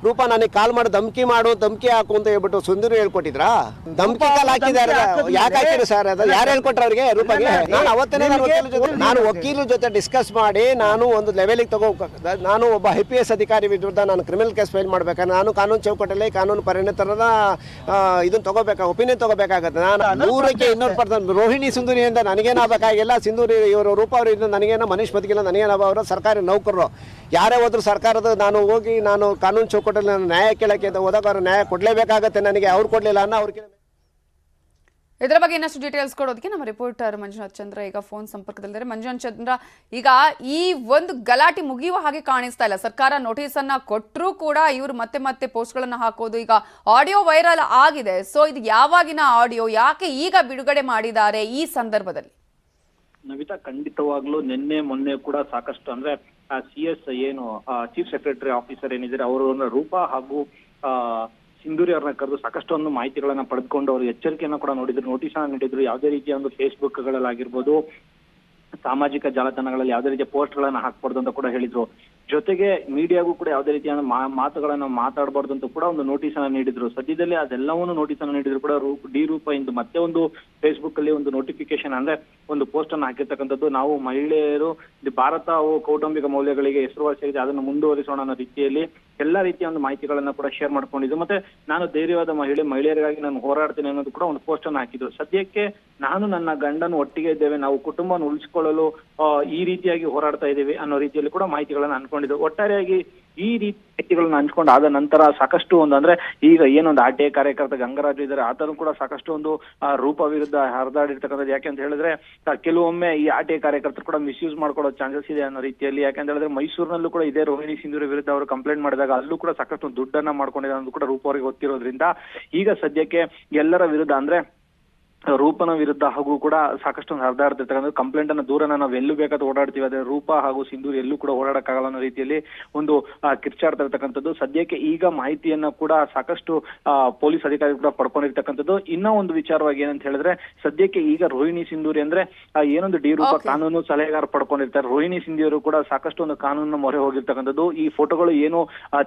ರೂಪಾ ನನಗೆ ಕಾಲ್ ಮಾಡಿ ಧಮಕಿ ಹಾಕು ಅಂತ ಹೇಳ್ಬಿಟ್ಟು ಸುಂದೂರಿ ಹೇಳ್ಕೊಟ್ಟಿದ್ರಾ? ಧಮಕಿ ಕಾಲ್ ಹಾಕಿದ್ದಾರೆ. ಯಾಕೆ ಹಾಕಿದ್ರು ಸರ್? ಅದು ಯಾರು ಹೇಳ್ಕೊಟ್ರ ಅವ್ರಿಗೆ ರೂಪಾಗೆ? ನಾನು ಅವತ್ತೇ ನಾನು ವಕೀಲರ ಜೊತೆ ಡಿಸ್ಕಸ್ ಮಾಡಿ ನಾನು ಒಂದು ಲೆವೆಲಿಗೆ ನಾನು ಒಬ್ಬ IPS ಅಧಿಕಾರಿ ವಿರುದ್ಧ ನಾನು ಕ್ರಿಮಿನಲ್ ಕೇಸ್ ಫೈಲ್ ಮಾಡ್ಬೇಕಾದ್ರೆ ನಾನು ಕಾನೂನು ಚೌಕಟ್ಟಲ್ಲಿ ಕಾನೂನು ಪರಿಣಿತರದ ಇದನ್ನು ಒಪಿನಿಯನ್ ತಗೋಬೇಕಾಗತ್ತೆ. ನಾನು 100ಕ್ಕೆ 200% ರೋಹಿಣಿ ಸಿಂಧೂರಿಯಿಂದ ನನಗೇನಾಗಬೇಕಾಗಿಲ್ಲ. ಸಿಂಧೂರಿ ಇವರು ರೂಪಾ ಅವರಿಂದ ನನಗೇನೋ, ಮನೀಶ್ ಮೌದ್ಗಿಲ್ ನನಗೇನೋ, ಅವರು ಸರ್ಕಾರಿ ನೌಕರರು. ಯಾರೇ ಹೋದ್ರು ಸರ್ಕಾರದ ನಾನು ಹೋಗಿ ನಾನು ಕಾನೂನು ಚೌಕಟ್ಟಲ್ಲಿ ನಾನು ನ್ಯಾಯ ಕೇಳಕ್ಕೆ ಅಂತ ಹೋದಾಗ ಅವರು ನ್ಯಾಯ ಕೊಡಲೇಬೇಕಾಗತ್ತೆ ನನಗೆ. ಅವ್ರು ಕೊಡಲಿಲ್ಲ ಅನ್ನೋ ಅವ್ರಿಗೆ. ಇದರ ಬಗ್ಗೆ ಇನ್ನಷ್ಟು ಡೀಟೇಲ್ಸ್ ಕೊಡೋದಕ್ಕೆ ನಮ್ಮ ರಿಪೋರ್ಟರ್ ಮಂಜುನಾಥ್ ಚಂದ್ರ ಈಗ ಫೋನ್ ಸಂಪರ್ಕದಲ್ಲಿದ್ದಾರೆ. ಮಂಜುನಾಥ್ ಚಂದ್ರ, ಈಗ ಈ ಒಂದು ಗಲಾಟೆ ಮುಗಿಯುವ ಹಾಗೆ ಕಾಣಿಸ್ತಾ ಇಲ್ಲ. ಸರ್ಕಾರ ನೋಟಿಸ್ ಅನ್ನ ಕೊಟ್ಟರೂ ಕೂಡ ಇವರು ಮತ್ತೆ ಪೋಸ್ಟ್ಗಳನ್ನ ಹಾಕೋದು, ಈಗ ಆಡಿಯೋ ವೈರಲ್ ಆಗಿದೆ. ಸೊ ಇದು ಯಾವಾಗಿನ ಆಡಿಯೋ, ಯಾಕೆ ಈಗ ಬಿಡುಗಡೆ ಮಾಡಿದ್ದಾರೆ ಈ ಸಂದರ್ಭದಲ್ಲಿ? ನವಿತಾ, ಖಂಡಿತವಾಗ್ಲೂ ನಿನ್ನೆ ಮೊನ್ನೆ ಕೂಡ ಸಾಕಷ್ಟು ಅಂದ್ರೆ CS ಏನು ಚೀಫ್ ಸೆಕ್ರೆಟರಿ ಆಫೀಸರ್ ಏನಿದ್ದಾರೆ ಅವರು ರೂಪಾ ಹಾಗೂ ಸಿಂಧೂರಿ ಅವ್ರನ್ನ ಕರೆದು ಸಾಕಷ್ಟು ಒಂದು ಮಾಹಿತಿಗಳನ್ನ ಪಡೆದುಕೊಂಡು ಅವರು ಎಚ್ಚರಿಕೆಯನ್ನ ಕೂಡ ನೋಟಿಸ್ ಅನ್ನ ನೀಡಿದ್ರು. ಯಾವುದೇ ರೀತಿಯ ಒಂದು ಫೇಸ್ಬುಕ್ಗಳಲ್ಲಾಗಿರ್ಬೋದು, ಸಾಮಾಜಿಕ ಜಾಲತಾಣಗಳಲ್ಲಿ ಯಾವುದೇ ರೀತಿಯ ಪೋಸ್ಟ್ ಗಳನ್ನ ಹಾಕ್ಬಾರ್ದು ಅಂತ ಕೂಡ ಹೇಳಿದ್ರು. ಜೊತೆಗೆ ಮೀಡಿಯಾಗೂ ಕೂಡ ಯಾವುದೇ ರೀತಿಯ ಮಾತುಗಳನ್ನ ಮಾತಾಡಬಾರ್ದು ಅಂತ ಕೂಡ ಒಂದು ನೋಟಿಸ್ ಅನ್ನ ನೀಡಿದ್ರು. ಸದ್ಯದಲ್ಲಿ ಅದೆಲ್ಲವನ್ನು ನೋಟಿಸ್ ಅನ್ನ ನೀಡಿದ್ರು ಕೂಡ ರೂಪಾ ಇಂದು ಮತ್ತೆ ಒಂದು ಫೇಸ್ಬುಕ್ ಅಲ್ಲಿ ಒಂದು ನೋಟಿಫಿಕೇಶನ್ ಅಂದ್ರೆ ಒಂದು ಪೋಸ್ಟ್ ಅನ್ನು ಹಾಕಿರ್ತಕ್ಕಂಥದ್ದು. ನಾವು ಮಹಿಳೆಯರು ಭಾರತ ಕೌಟುಂಬಿಕ ಮೌಲ್ಯಗಳಿಗೆ ಹೆಸರುವಾಸಿಯಾಗಿದೆ, ಅದನ್ನು ಮುಂದುವರಿಸೋಣ ಅನ್ನೋ ರೀತಿಯಲ್ಲಿ ಎಲ್ಲಾ ರೀತಿಯ ಒಂದು ಮಾಹಿತಿಗಳನ್ನ ಕೂಡ ಶೇರ್ ಮಾಡ್ಕೊಂಡಿದ್ದು. ಮತ್ತೆ ನಾನು ಧೈರ್ಯವಾದ ಮಹಿಳೆಯರಿಗಾಗಿ ನಾನು ಹೋರಾಡ್ತೀನಿ ಅನ್ನೋದು ಕೂಡ ಒಂದು ಪೋಸ್ಟ್ ಅನ್ನು ಹಾಕಿದ್ರು. ಸದ್ಯಕ್ಕೆ ನಾನು ನನ್ನ ಗಂಡನು ಒಟ್ಟಿಗೆ ಇದ್ದೇವೆ, ನಾವು ಕುಟುಂಬವನ್ನು ಉಳಿಸಿಕೊಳ್ಳಲು ಈ ರೀತಿಯಾಗಿ ಹೋರಾಡ್ತಾ ಇದ್ದೇವೆ ಅನ್ನೋ ರೀತಿಯಲ್ಲಿ ಕೂಡ ಮಾಹಿತಿಗಳನ್ನ ಅನ್ಕೊಂಡಿದ್ದು. ಒಟ್ಟಾರೆಯಾಗಿ ಈ ರೀತಿಗಳನ್ನ ಹಂಚ್ಕೊಂಡು ಆದ ನಂತರ ಸಾಕಷ್ಟು ಅಂದ್ರೆ ಈಗ ಏನೊಂದು RTI ಕಾರ್ಯಕರ್ತ ಗಂಗರಾಜು ಇದ್ದಾರೆ, ಆತನು ಕೂಡ ಸಾಕಷ್ಟು ಒಂದು ರೂಪ ವಿರುದ್ಧ ಹರಿದಾಡಿರ್ತಕ್ಕಂಥದ್ದು. ಯಾಕೆ ಅಂತ ಹೇಳಿದ್ರೆ ಕೆಲವೊಮ್ಮೆ ಈ RTI ಕಾರ್ಯಕರ್ತರು ಕೂಡ ಮಿಸ್ಯೂಸ್ ಮಾಡ್ಕೊಳ್ಳೋ ಚಾನ್ಸಸ್ ಇದೆ ಅನ್ನೋ ರೀತಿಯಲ್ಲಿ. ಯಾಕಂತ ಹೇಳಿದ್ರೆ ಮೈಸೂರಿನಲ್ಲೂ ಕೂಡ ಇದೇ ರೋಹಿಣಿ ಸಿಂಧೂರಿ ವಿರುದ್ಧ ಅವರು ಕಂಪ್ಲೇಂಟ್ ಮಾಡಿದಾಗ ಅಲ್ಲೂ ಕೂಡ ಸಾಕಷ್ಟು ದುಡ್ಡನ್ನ ಮಾಡ್ಕೊಂಡಿದ್ದಾರೆ ಅನ್ನೋದು ಕೂಡ ರೂಪ ಅವರಿಗೆ ಗೊತ್ತಿರೋದ್ರಿಂದ ಈಗ ಸದ್ಯಕ್ಕೆ ಎಲ್ಲರ ವಿರುದ್ಧ ಅಂದ್ರೆ ರೂಪನ ವಿರುದ್ಧ ಹಾಗೂ ಕೂಡ ಸಾಕಷ್ಟು ಹರಿದಾಡ್ತಿರ್ತಕ್ಕಂಥ ಕಂಪ್ಲೇಂಟ್ ಅನ್ನ ದೂರನ ನಾವು ಎಲ್ಲೂ ಬೇಕಾದ್ರೂ ಓಡಾಡ್ತೀವಿ, ಆದ್ರೆ ರೂಪ ಹಾಗೂ ಸಿಂಧೂರಿ ಎಲ್ಲೂ ಕೂಡ ಓಡಾಡಕ್ಕಾಗಲ್ಲ ಅನ್ನೋ ರೀತಿಯಲ್ಲಿ ಒಂದು ಕಿರ್ಚಾಡ್ತಾ ಇರ್ತಕ್ಕಂಥದ್ದು. ಸದ್ಯಕ್ಕೆ ಈಗ ಮಾಹಿತಿಯನ್ನ ಕೂಡ ಸಾಕಷ್ಟು ಪೊಲೀಸ್ ಅಧಿಕಾರಿಗಳು ಕೂಡ ಪಡ್ಕೊಂಡಿರ್ತಕ್ಕಂಥದ್ದು. ಇನ್ನೂ ಒಂದು ವಿಚಾರವಾಗಿ ಏನಂತ ಹೇಳಿದ್ರೆ ಸದ್ಯಕ್ಕೆ ಈಗ ರೋಹಿಣಿ ಸಿಂಧೂರಿ ಅಂದ್ರೆ ಏನೊಂದು ಡಿ ರೂಪ ಕಾನೂನು ಸಲಹೆಗಾರ ಪಡ್ಕೊಂಡಿರ್ತಾರೆ, ರೋಹಿಣಿ ಸಿಂಧೂರಿ ಕೂಡ ಸಾಕಷ್ಟು ಒಂದು ಕಾನೂನು ಮೊರೆ ಹೋಗಿರ್ತಕ್ಕಂಥದ್ದು. ಈ ಫೋಟೋಗಳು ಏನು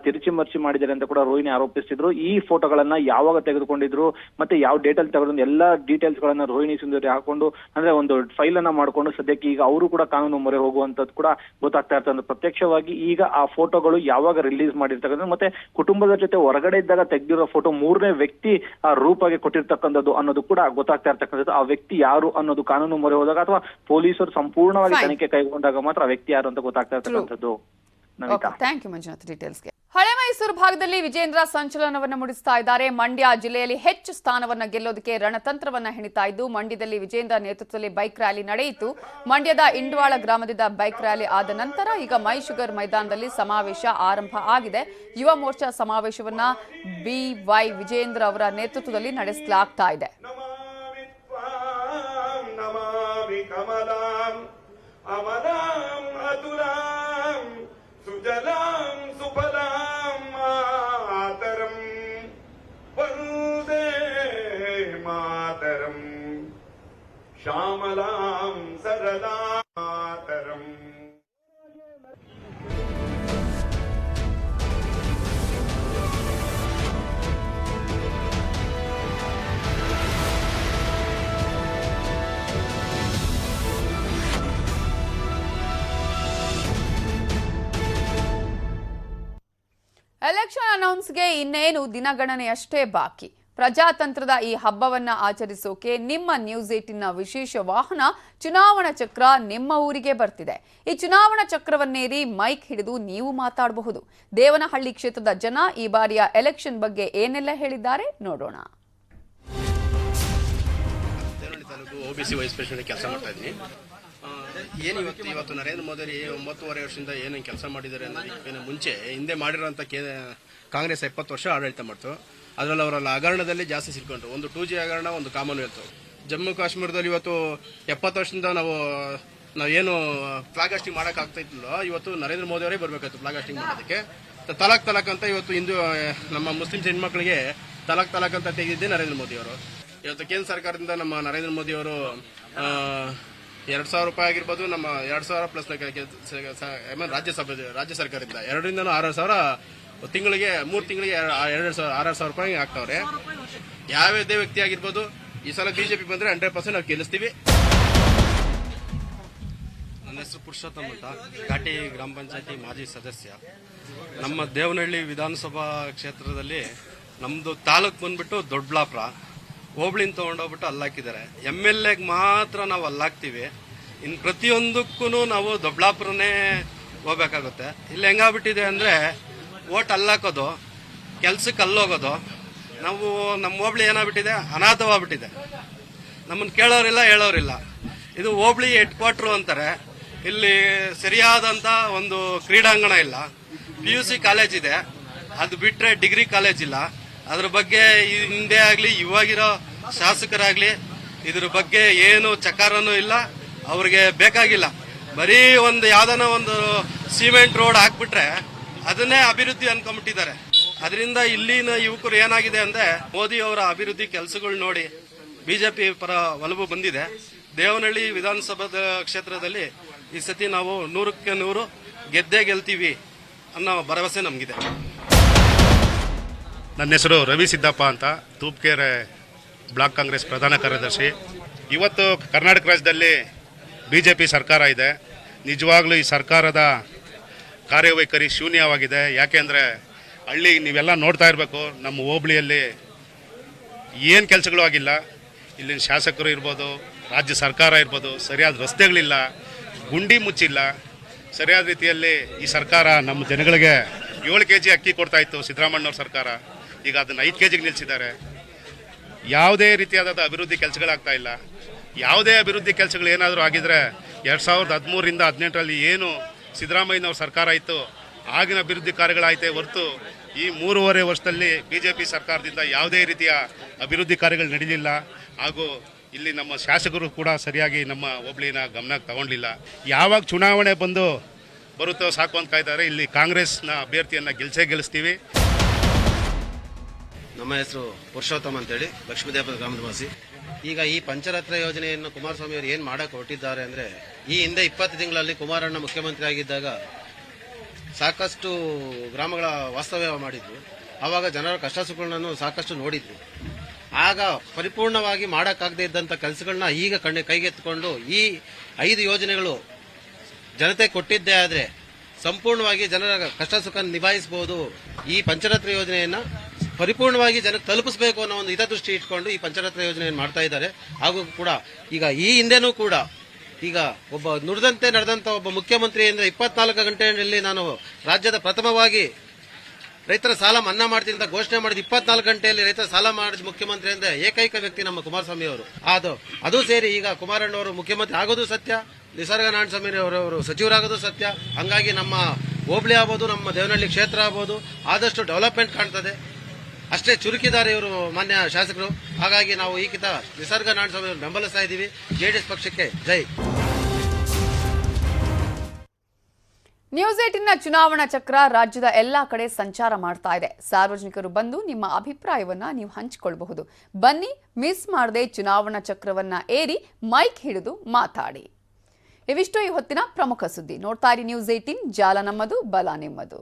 ತಿರುಚಿ ಮರ್ಚಿ ಮಾಡಿದ್ದಾರೆ ಅಂತ ಕೂಡ ರೋಹಿಣಿ ಆರೋಪಿಸ್ತಿದ್ರು. ಈ ಫೋಟೋಗಳನ್ನ ಯಾವಾಗ ತೆಗೆದುಕೊಂಡಿದ್ರು ಮತ್ತೆ ಯಾವ ಡೇಟಲ್ಲಿ ತೆಗೆದು ಎಲ್ಲ ಡೀಟೇಲ್ಸ್ ಗಳನ್ನ ರೋಹಿಣಿ ಸಿಂಧೂರಿ ಹಾಕೊಂಡು ಅಂದ್ರೆ ಒಂದು ಫೈಲ್ ಅನ್ನ ಮಾಡ್ಕೊಂಡು ಸದ್ಯಕ್ಕೆ ಈಗ ಅವರು ಕೂಡ ಕಾನೂನು ಮೊರೆ ಹೋಗುವಂತದ್ದು ಕೂಡ ಗೊತ್ತಾಗ್ತಾ ಇರ್ತದೆ. ಪ್ರತ್ಯಕ್ಷವಾಗಿ ಈಗ ಆ ಫೋಟೋಗಳು ಯಾವಾಗ ರಿಲೀಸ್ ಮಾಡಿರ್ತಕ್ಕಂಥದ್ದು ಮತ್ತೆ ಕುಟುಂಬದ ಜೊತೆ ಹೊರಗಡೆ ಇದ್ದಾಗ ತೆಗೆದಿರೋ ಫೋಟೋ 3ನೇ ವ್ಯಕ್ತಿ ಆ ರೂಪಾಗೆ ಕೊಟ್ಟಿರ್ತಕ್ಕಂಥದ್ದು ಅನ್ನೋದು ಕೂಡ ಗೊತ್ತಾಗ್ತಾ ಇರ್ತಕ್ಕಂಥದ್ದು. ಆ ವ್ಯಕ್ತಿ ಯಾರು ಅನ್ನೋದು ಕಾನೂನು ಮೊರೆ ಹೋದಾಗ ಅಥವಾ ಪೊಲೀಸರು ಸಂಪೂರ್ಣವಾಗಿ ತನಿಖೆ ಕೈಗೊಂಡಾಗ ಮಾತ್ರ ಆ ವ್ಯಕ್ತಿ ಯಾರು ಅಂತ ಗೊತ್ತಾಗ್ತಾ ಇರ್ತಕ್ಕಂಥದ್ದು. ಥ್ಯಾಂಕ್ ಯು ಮಂಜುನಾಥ್ ಡೀಟೇಲ್ಸ್ಗೆ. ಹಳೆ ಮೈಸೂರು ಭಾಗದಲ್ಲಿ ವಿಜೇಂದ್ರ ಸಂಚಲನವನ್ನು ಮೂಡಿಸ್ತಾ ಇದ್ದಾರೆ. ಮಂಡ್ಯ ಜಿಲ್ಲೆಯಲ್ಲಿ ಹೆಚ್ಚು ಸ್ಥಾನವನ್ನ ಗೆಲ್ಲೋದಕ್ಕೆ ರಣತಂತ್ರವನ್ನ ಹೆಣಿತಾ ಇದ್ದು ಮಂಡ್ಯದಲ್ಲಿ ವಿಜೇಂದ್ರ ನೇತೃತ್ವದಲ್ಲಿ ಬೈಕ್ ರ್ಯಾಲಿ ನಡೆಯಿತು. ಮಂಡ್ಯದ ಇಂಡ್ವಾಳ ಗ್ರಾಮದಿಂದ ಬೈಕ್ ರ್ಯಾಲಿ ಆದ ನಂತರ ಈಗ ಮೈ ಶುಗರ್ ಮೈದಾನದಲ್ಲಿ ಸಮಾವೇಶ ಆರಂಭ ಆಗಿದೆ. ಯುವ ಮೋರ್ಚಾ ಸಮಾವೇಶವನ್ನ BY ವಿಜೇಂದ್ರ ಅವರ ನೇತೃತ್ವದಲ್ಲಿ ನಡೆಸಲಾಗ್ತಾ ಇದೆ. ಶ್ಯಾಮಲಾಂ ಸರಳಾಂ ಮಾತರಂ. ಎಲೆಕ್ಷನ್ ಅನೌನ್ಸ್ಗೆ ಇನ್ನೇನು ದಿನಗಣನೆಯಷ್ಟೇ ಬಾಕಿ. ಪ್ರಜಾತಂತ್ರದ ಈ ಹಬ್ಬವನ್ನ ಆಚರಿಸೋಕೆ ನಿಮ್ಮ ನ್ಯೂಸ್ 18ನ ವಿಶೇಷ ವಾಹನ ಚುನಾವಣಾ ಚಕ್ರ ನಿಮ್ಮ ಊರಿಗೆ ಬರ್ತಿದೆ. ಈ ಚುನಾವಣಾ ಚಕ್ರವನ್ನೇರಿ ಮೈಕ್ ಹಿಡಿದು ನೀವು ಮಾತಾಡಬಹುದು. ದೇವನಹಳ್ಳಿ ಕ್ಷೇತ್ರದ ಜನ ಈ ಬಾರಿಯ ಎಲೆಕ್ಷನ್ ಬಗ್ಗೆ ಏನೆಲ್ಲ ಹೇಳಿದ್ದಾರೆ ನೋಡೋಣ. OBC ವೈಸ್ ಪ್ರೆಸಿಡೆಂಟ್ ಕೆಲಸ ಮಾಡ್ತಾ ಇದ್ದೀನಿ. ಏನು ಇವತ್ತು ನರೇಂದ್ರ ಮೋದಿ 9.5 ವರ್ಷದಿಂದ ಏನು ಕೆಲಸ ಮಾಡಿದ್ದಾರೆ ಅನ್ನೋದಕ್ಕಿಂತ ಮುಂಚೆ ಹಿಂದೆ ಮಾಡಿರೋಂಥ ಕಾಂಗ್ರೆಸ್ 20 ವರ್ಷ ಆಡಳಿತ ಮಾಡ್ತು. ಅದರಲ್ಲಿ ಅವರ ಹಗರಣದಲ್ಲಿ ಜಾಸ್ತಿ ಸಿಕ್ಕೊಂಡ್ರು. ಒಂದು 2G ಹಗರಣ, ಒಂದು ಕಾಮನ್ವೆಲ್ತ್. ಜಮ್ಮು ಕಾಶ್ಮೀರದಲ್ಲಿ ಇವತ್ತು 70 ವರ್ಷದಿಂದ ನಾವೇನು ಫ್ಲಾಗ್ ಹಾಸ್ಟಿಂಗ್ ಮಾಡೋಕ್ಕಾಗ್ತಾ ಇದ್ದಿಲ್ಲೋ ಇವತ್ತು ನರೇಂದ್ರ ಮೋದಿ ಅವರೇ ಬರಬೇಕಾಯ್ತು ಫ್ಲಾಗ್ ಹಾಸ್ಟಿಂಗ್ ಮಾಡೋದಕ್ಕೆ. ತಲಾಕ್ ಅಂತ ಇವತ್ತು ನಮ್ಮ ಮುಸ್ಲಿಮ್ಸ್ ಹೆಣ್ಮಕ್ಳಿಗೆ ತಲಾಕ್ ಅಂತ ತೆಗೆದಿದ್ದೆ ನರೇಂದ್ರ ಮೋದಿ ಅವರು. ಇವತ್ತು ಕೇಂದ್ರ ಸರ್ಕಾರದಿಂದ ನಮ್ಮ ನರೇಂದ್ರ ಮೋದಿ ಅವರು 2,000 ರೂಪಾಯಿ ಆಗಿರ್ಬೋದು, ನಮ್ಮ 2,000 ಪ್ಲಸ್ ರಾಜ್ಯ ಸರ್ಕಾರದಿಂದ 2ರಿಂದ 6,000 ತಿಂಗಳಿಗೆ 3 ತಿಂಗಳಿಗೆ 6,000 ರೂಪಾಯಿ ಆಗ್ತಾವ್ರೆ. ಯಾವುದೇ ವ್ಯಕ್ತಿ ಆಗಿರ್ಬೋದು ಈ ಸಲ ಬಿಜೆಪಿ ಬಂದ್ರೆ 100% ನಾವು ಗೆಲ್ಲಿಸ್ತೀವಿ. ನನ್ನ ಹೆಸರು ಪುರುಷೋತ್ತಮ್ ಅಂತ, ಘಾಟಿ ಗ್ರಾಮ ಪಂಚಾಯತಿ ಮಾಜಿ ಸದಸ್ಯ. ನಮ್ಮ ದೇವನಹಳ್ಳಿ ವಿಧಾನಸಭಾ ಕ್ಷೇತ್ರದಲ್ಲಿ ನಮ್ದು ತಾಲೂಕು ಬಂದ್ಬಿಟ್ಟು ದೊಡ್ಡಬಳ್ಳಾಪುರ. ಹೋಬಳಿನ ತಗೊಂಡೋಗ್ಬಿಟ್ಟು ಅಲ್ಲಾಕಿದ್ದಾರೆ. MLAಗೆ ಮಾತ್ರ ನಾವು ಅಲ್ಲಾಕ್ತಿವಿ. ಇನ್ನು ಪ್ರತಿಯೊಂದಕ್ಕೂ ನಾವು ದೊಡ್ಡಬಳ್ಳಾಪುರನೇ ಹೋಗ್ಬೇಕಾಗುತ್ತೆ. ಇಲ್ಲಿ ಹೆಂಗಾಗ್ಬಿಟ್ಟಿದೆ ಅಂದ್ರೆ ಓಟ್ ಅಲ್ಲಾಕೋದು, ಕೆಲ್ಸಕ್ಕೆ ಅಲ್ಲೋಗೋದು. ನಾವು ನಮ್ಮ ಹೋಬಳಿ ಏನಾಗ್ಬಿಟ್ಟಿದೆ, ಅನಾಥವಾಗ್ಬಿಟ್ಟಿದೆ. ನಮ್ಮನ್ನು ಕೇಳೋರಿಲ್ಲ, ಹೇಳೋರಿಲ್ಲ. ಇದು ಹೋಬಳಿ ಹೆಡ್ ಕ್ವಾರ್ಟರ್ ಅಂತಾರೆ. ಇಲ್ಲಿ ಸರಿಯಾದಂತ ಒಂದು ಕ್ರೀಡಾಂಗಣ ಇಲ್ಲ. PUC ಕಾಲೇಜ್ ಇದೆ, ಅದು ಬಿಟ್ರೆ ಡಿಗ್ರಿ ಕಾಲೇಜ್ ಇಲ್ಲ. ಅದ್ರ ಬಗ್ಗೆ ಹಿಂದೆ ಆಗ್ಲಿ ಇವಾಗಿರೋ ಶಾಸಕರಾಗ್ಲಿ ಇದ್ರ ಬಗ್ಗೆ ಏನು ಚಕಾರನೂ ಇಲ್ಲ. ಅವ್ರಿಗೆ ಬೇಕಾಗಿಲ್ಲ. ಬರೀ ಒಂದು ಯಾವ್ದಾನ ಒಂದು ಸಿಮೆಂಟ್ ರೋಡ್ ಹಾಕ್ಬಿಟ್ರೆ ಅದನ್ನೇ ಅಭಿವೃದ್ಧಿ ಅನ್ಕೊಂಡ್ಬಿಟ್ಟಿದ್ದಾರೆ. ಅದರಿಂದ ಇಲ್ಲಿನ ಯುವಕರು ಏನಾಗಿದೆ ಅಂದ್ರೆ ಮೋದಿ ಅವರ ಅಭಿವೃದ್ಧಿ ಕೆಲಸಗಳು ನೋಡಿ ಬಿಜೆಪಿ ಪರ ಒಲವು ಬಂದಿದೆ. ದೇವನಹಳ್ಳಿ ವಿಧಾನಸಭಾ ಕ್ಷೇತ್ರದಲ್ಲಿ ಈ ಸತಿ ನಾವು 100ಕ್ಕೆ 100 ಗೆದ್ದೇ ಗೆಲ್ತೀವಿ ಅನ್ನೋ ಭರವಸೆ ನಮಗಿದೆ. ನನ್ನ ಹೆಸರು ರವಿ ಸಿದ್ದಪ್ಪ ಅಂತ, ತೂಪ್ಕೆರೆ ಬ್ಲಾಕ್ ಕಾಂಗ್ರೆಸ್ ಪ್ರಧಾನ ಕಾರ್ಯದರ್ಶಿ. ಇವತ್ತು ಕರ್ನಾಟಕ ರಾಜ್ಯದಲ್ಲಿ ಬಿಜೆಪಿ ಸರ್ಕಾರ ಇದೆ. ನಿಜವಾಗ್ಲೂ ಈ ಸರ್ಕಾರದ ಕಾರ್ಯವೈಖರಿ ಶೂನ್ಯವಾಗಿದೆ. ಯಾಕೆಂದರೆ ಹಳ್ಳಿ ನೀವೆಲ್ಲ ನೋಡ್ತಾ ಇರಬೇಕು, ನಮ್ಮ ಹೋಬಳಿಯಲ್ಲಿ ಏನು ಕೆಲಸಗಳು ಆಗಿಲ್ಲ. ಇಲ್ಲಿನ ಶಾಸಕರು ಇರ್ಬೋದು, ರಾಜ್ಯ ಸರ್ಕಾರ ಇರ್ಬೋದು, ಸರಿಯಾದ ರಸ್ತೆಗಳಿಲ್ಲ, ಗುಂಡಿ ಮುಚ್ಚಿಲ್ಲ. ಸರಿಯಾದ ರೀತಿಯಲ್ಲಿ ಈ ಸರ್ಕಾರ ನಮ್ಮ ಜನಗಳಿಗೆ 7 kg ಅಕ್ಕಿ ಕೊಡ್ತಾ ಇತ್ತು ಸಿದ್ದರಾಮಣ್ಣವ್ರ ಸರ್ಕಾರ. ಈಗ ಅದನ್ನು 5 kgಗೆ ನಿಲ್ಲಿಸಿದ್ದಾರೆ. ಯಾವುದೇ ರೀತಿಯಾದ ಅಭಿವೃದ್ಧಿ ಕೆಲಸಗಳಾಗ್ತಾ ಇಲ್ಲ. ಯಾವುದೇ ಅಭಿವೃದ್ಧಿ ಕೆಲಸಗಳು ಏನಾದರೂ ಆಗಿದ್ರೆ 2013ರಿಂದ 18ರಲ್ಲಿ ಏನು ಸಿದ್ದರಾಮಯ್ಯನವ್ರ ಸರ್ಕಾರ ಇತ್ತು ಆಗಿನ ಅಭಿವೃದ್ಧಿ ಕಾರ್ಯಗಳಾಯ್ತೆ ಹೊರತು ಈ 3.5 ವರ್ಷದಲ್ಲಿ BJP ಸರ್ಕಾರದಿಂದ ಯಾವುದೇ ರೀತಿಯ ಅಭಿವೃದ್ಧಿ ಕಾರ್ಯಗಳು ನಡೆಯಲಿಲ್ಲ. ಹಾಗೂ ಇಲ್ಲಿ ನಮ್ಮ ಶಾಸಕರು ಕೂಡ ಸರಿಯಾಗಿ ನಮ್ಮ ಹೋಬಳಿನ ಗಮನಕ್ಕೆ ತಗೊಂಡಿಲ್ಲ. ಯಾವಾಗ ಚುನಾವಣೆ ಬರುತ್ತೋ ಸಾಕು ಅಂತ ಕಾಯ್ತಾರೆ. ಇಲ್ಲಿ ಕಾಂಗ್ರೆಸ್ನ ಅಭ್ಯರ್ಥಿಯನ್ನು ಗೆಲ್ಲಿಸ್ತೀವಿ. ನಮ್ಮ ಹೆಸರು ಪುರುಷೋತ್ತಮ್ ಅಂತೇಳಿ ಲಕ್ಷ್ಮೀದೇವರ ಗ್ರಾಮದ ವಾಸಿ. ಈಗ ಈ ಪಂಚರತ್ನ ಯೋಜನೆಯನ್ನು ಕುಮಾರಸ್ವಾಮಿ ಅವರು ಏನು ಮಾಡಕ್ಕೆ ಹೊರಟಿದ್ದಾರೆ ಅಂದರೆ, ಈ ಹಿಂದೆ 20 ತಿಂಗಳಲ್ಲಿ ಕುಮಾರಣ್ಣ ಮುಖ್ಯಮಂತ್ರಿ ಆಗಿದ್ದಾಗ ಸಾಕಷ್ಟು ಗ್ರಾಮಗಳ ವಾಸ್ತವ್ಯ ಮಾಡಿದ್ರು. ಆವಾಗ ಜನರ ಕಷ್ಟ ಸುಖಗಳನ್ನು ಸಾಕಷ್ಟು ನೋಡಿದ್ರು. ಆಗ ಪರಿಪೂರ್ಣವಾಗಿ ಮಾಡೋಕ್ಕಾಗದೇ ಇದ್ದಂಥ ಕೆಲಸಗಳನ್ನ ಈಗ ಕೈಗೆತ್ತಿಕೊಂಡು ಈ 5 ಯೋಜನೆಗಳು ಜನತೆ ಕೊಟ್ಟಿದ್ದೇ ಆದರೆ ಸಂಪೂರ್ಣವಾಗಿ ಜನರ ಕಷ್ಟ ಸುಖ ನಿಭಾಯಿಸಬಹುದು. ಈ ಪಂಚರತ್ನ ಯೋಜನೆಯನ್ನು ಪರಿಪೂರ್ಣವಾಗಿ ಜನಕ್ಕೆ ತಲುಪಿಸಬೇಕು ಅನ್ನೋ ಒಂದು ಹಿತದೃಷ್ಟಿ ಇಟ್ಕೊಂಡು ಈ ಪಂಚರತ್ನ ಯೋಜನೆಯನ್ನು ಮಾಡ್ತಾ ಇದ್ದಾರೆ. ಹಾಗೂ ಕೂಡ ಈಗ ಈ ಹಿಂದೆನೂ ಕೂಡ ಈಗ ಒಬ್ಬ ನುಡಿದಂತೆ ನಡೆದಂಥ ಒಬ್ಬ ಮುಖ್ಯಮಂತ್ರಿ ಅಂದರೆ 24 ಗಂಟೆಯಲ್ಲಿ ನಾನು ರಾಜ್ಯದ ಪ್ರಥಮವಾಗಿ ರೈತರ ಸಾಲ ಮನ್ನಾ ಮಾಡ್ತೀನಿ ಅಂತ ಘೋಷಣೆ ಮಾಡಿದ 24 ಗಂಟೆಯಲ್ಲಿ ರೈತರ ಸಾಲ ಮಾಡಿದ ಮುಖ್ಯಮಂತ್ರಿ ಅಂದರೆ ಏಕೈಕ ವ್ಯಕ್ತಿ ನಮ್ಮ ಕುಮಾರಸ್ವಾಮಿ ಅವರು. ಅದು ಸೇರಿ ಈಗ ಕುಮಾರಣ್ಣವರು ಮುಖ್ಯಮಂತ್ರಿ ಆಗೋದು ಸತ್ಯ, ನಿಸರ್ಗ ನಾರಾಯಣಸ್ವಾಮಿ ಅವರವರು ಸಚಿವರಾಗೋದು ಸತ್ಯ. ಹಂಗಾಗಿ ನಮ್ಮ ಹೋಬಳಿ ಆಗ್ಬೋದು, ನಮ್ಮ ದೇವನಹಳ್ಳಿ ಕ್ಷೇತ್ರ ಆಗ್ಬೋದು ಆದಷ್ಟು ಡೆವಲಪ್ಮೆಂಟ್ ಕಾಣ್ತದೆ. ಅಷ್ಟೇ ಚುರುಕಿದ್ದಾರೆ ಇವರು ಮಾನ್ಯ ಶಾಸಕರು. ಹಾಗಾಗಿ ನಾವು ಈ ಕಿತ ನಿಸರ್ಗ ನಾರಾಯಣಸ್ವಾಮಿ ಅವರು ಬೆಂಬಲಿಸ್ತಾ ಇದ್ದೀವಿ. JDS ಪಕ್ಷಕ್ಕೆ ಜೈ. ನ್ಯೂಸ್ 18ನ ಚುನಾವಣಾ ಚಕ್ರ ರಾಜ್ಯದ ಎಲ್ಲಾ ಕಡೆ ಸಂಚಾರ ಮಾಡ್ತಾ ಇದೆ. ಸಾರ್ವಜನಿಕರು ಬಂದು ನಿಮ್ಮ ಅಭಿಪ್ರಾಯವನ್ನ ನೀವು ಹಂಚಿಕೊಳ್ಳಬಹುದು. ಬನ್ನಿ, ಮಿಸ್ ಮಾಡದೆ ಚುನಾವಣಾ ಚಕ್ರವನ್ನ ಏರಿ ಮೈಕ್ ಹಿಡಿದು ಮಾತಾಡಿ. ಇವಿಷ್ಟು ಈ ಹೊತ್ತಿನ ಪ್ರಮುಖ ಸುದ್ದಿ. ನೋಡ್ತಾ ಇರಿ ನ್ಯೂಸ್ 18, ಜಾಲ ನಮ್ಮದು, ಬಲ ನಿಮ್ಮದು.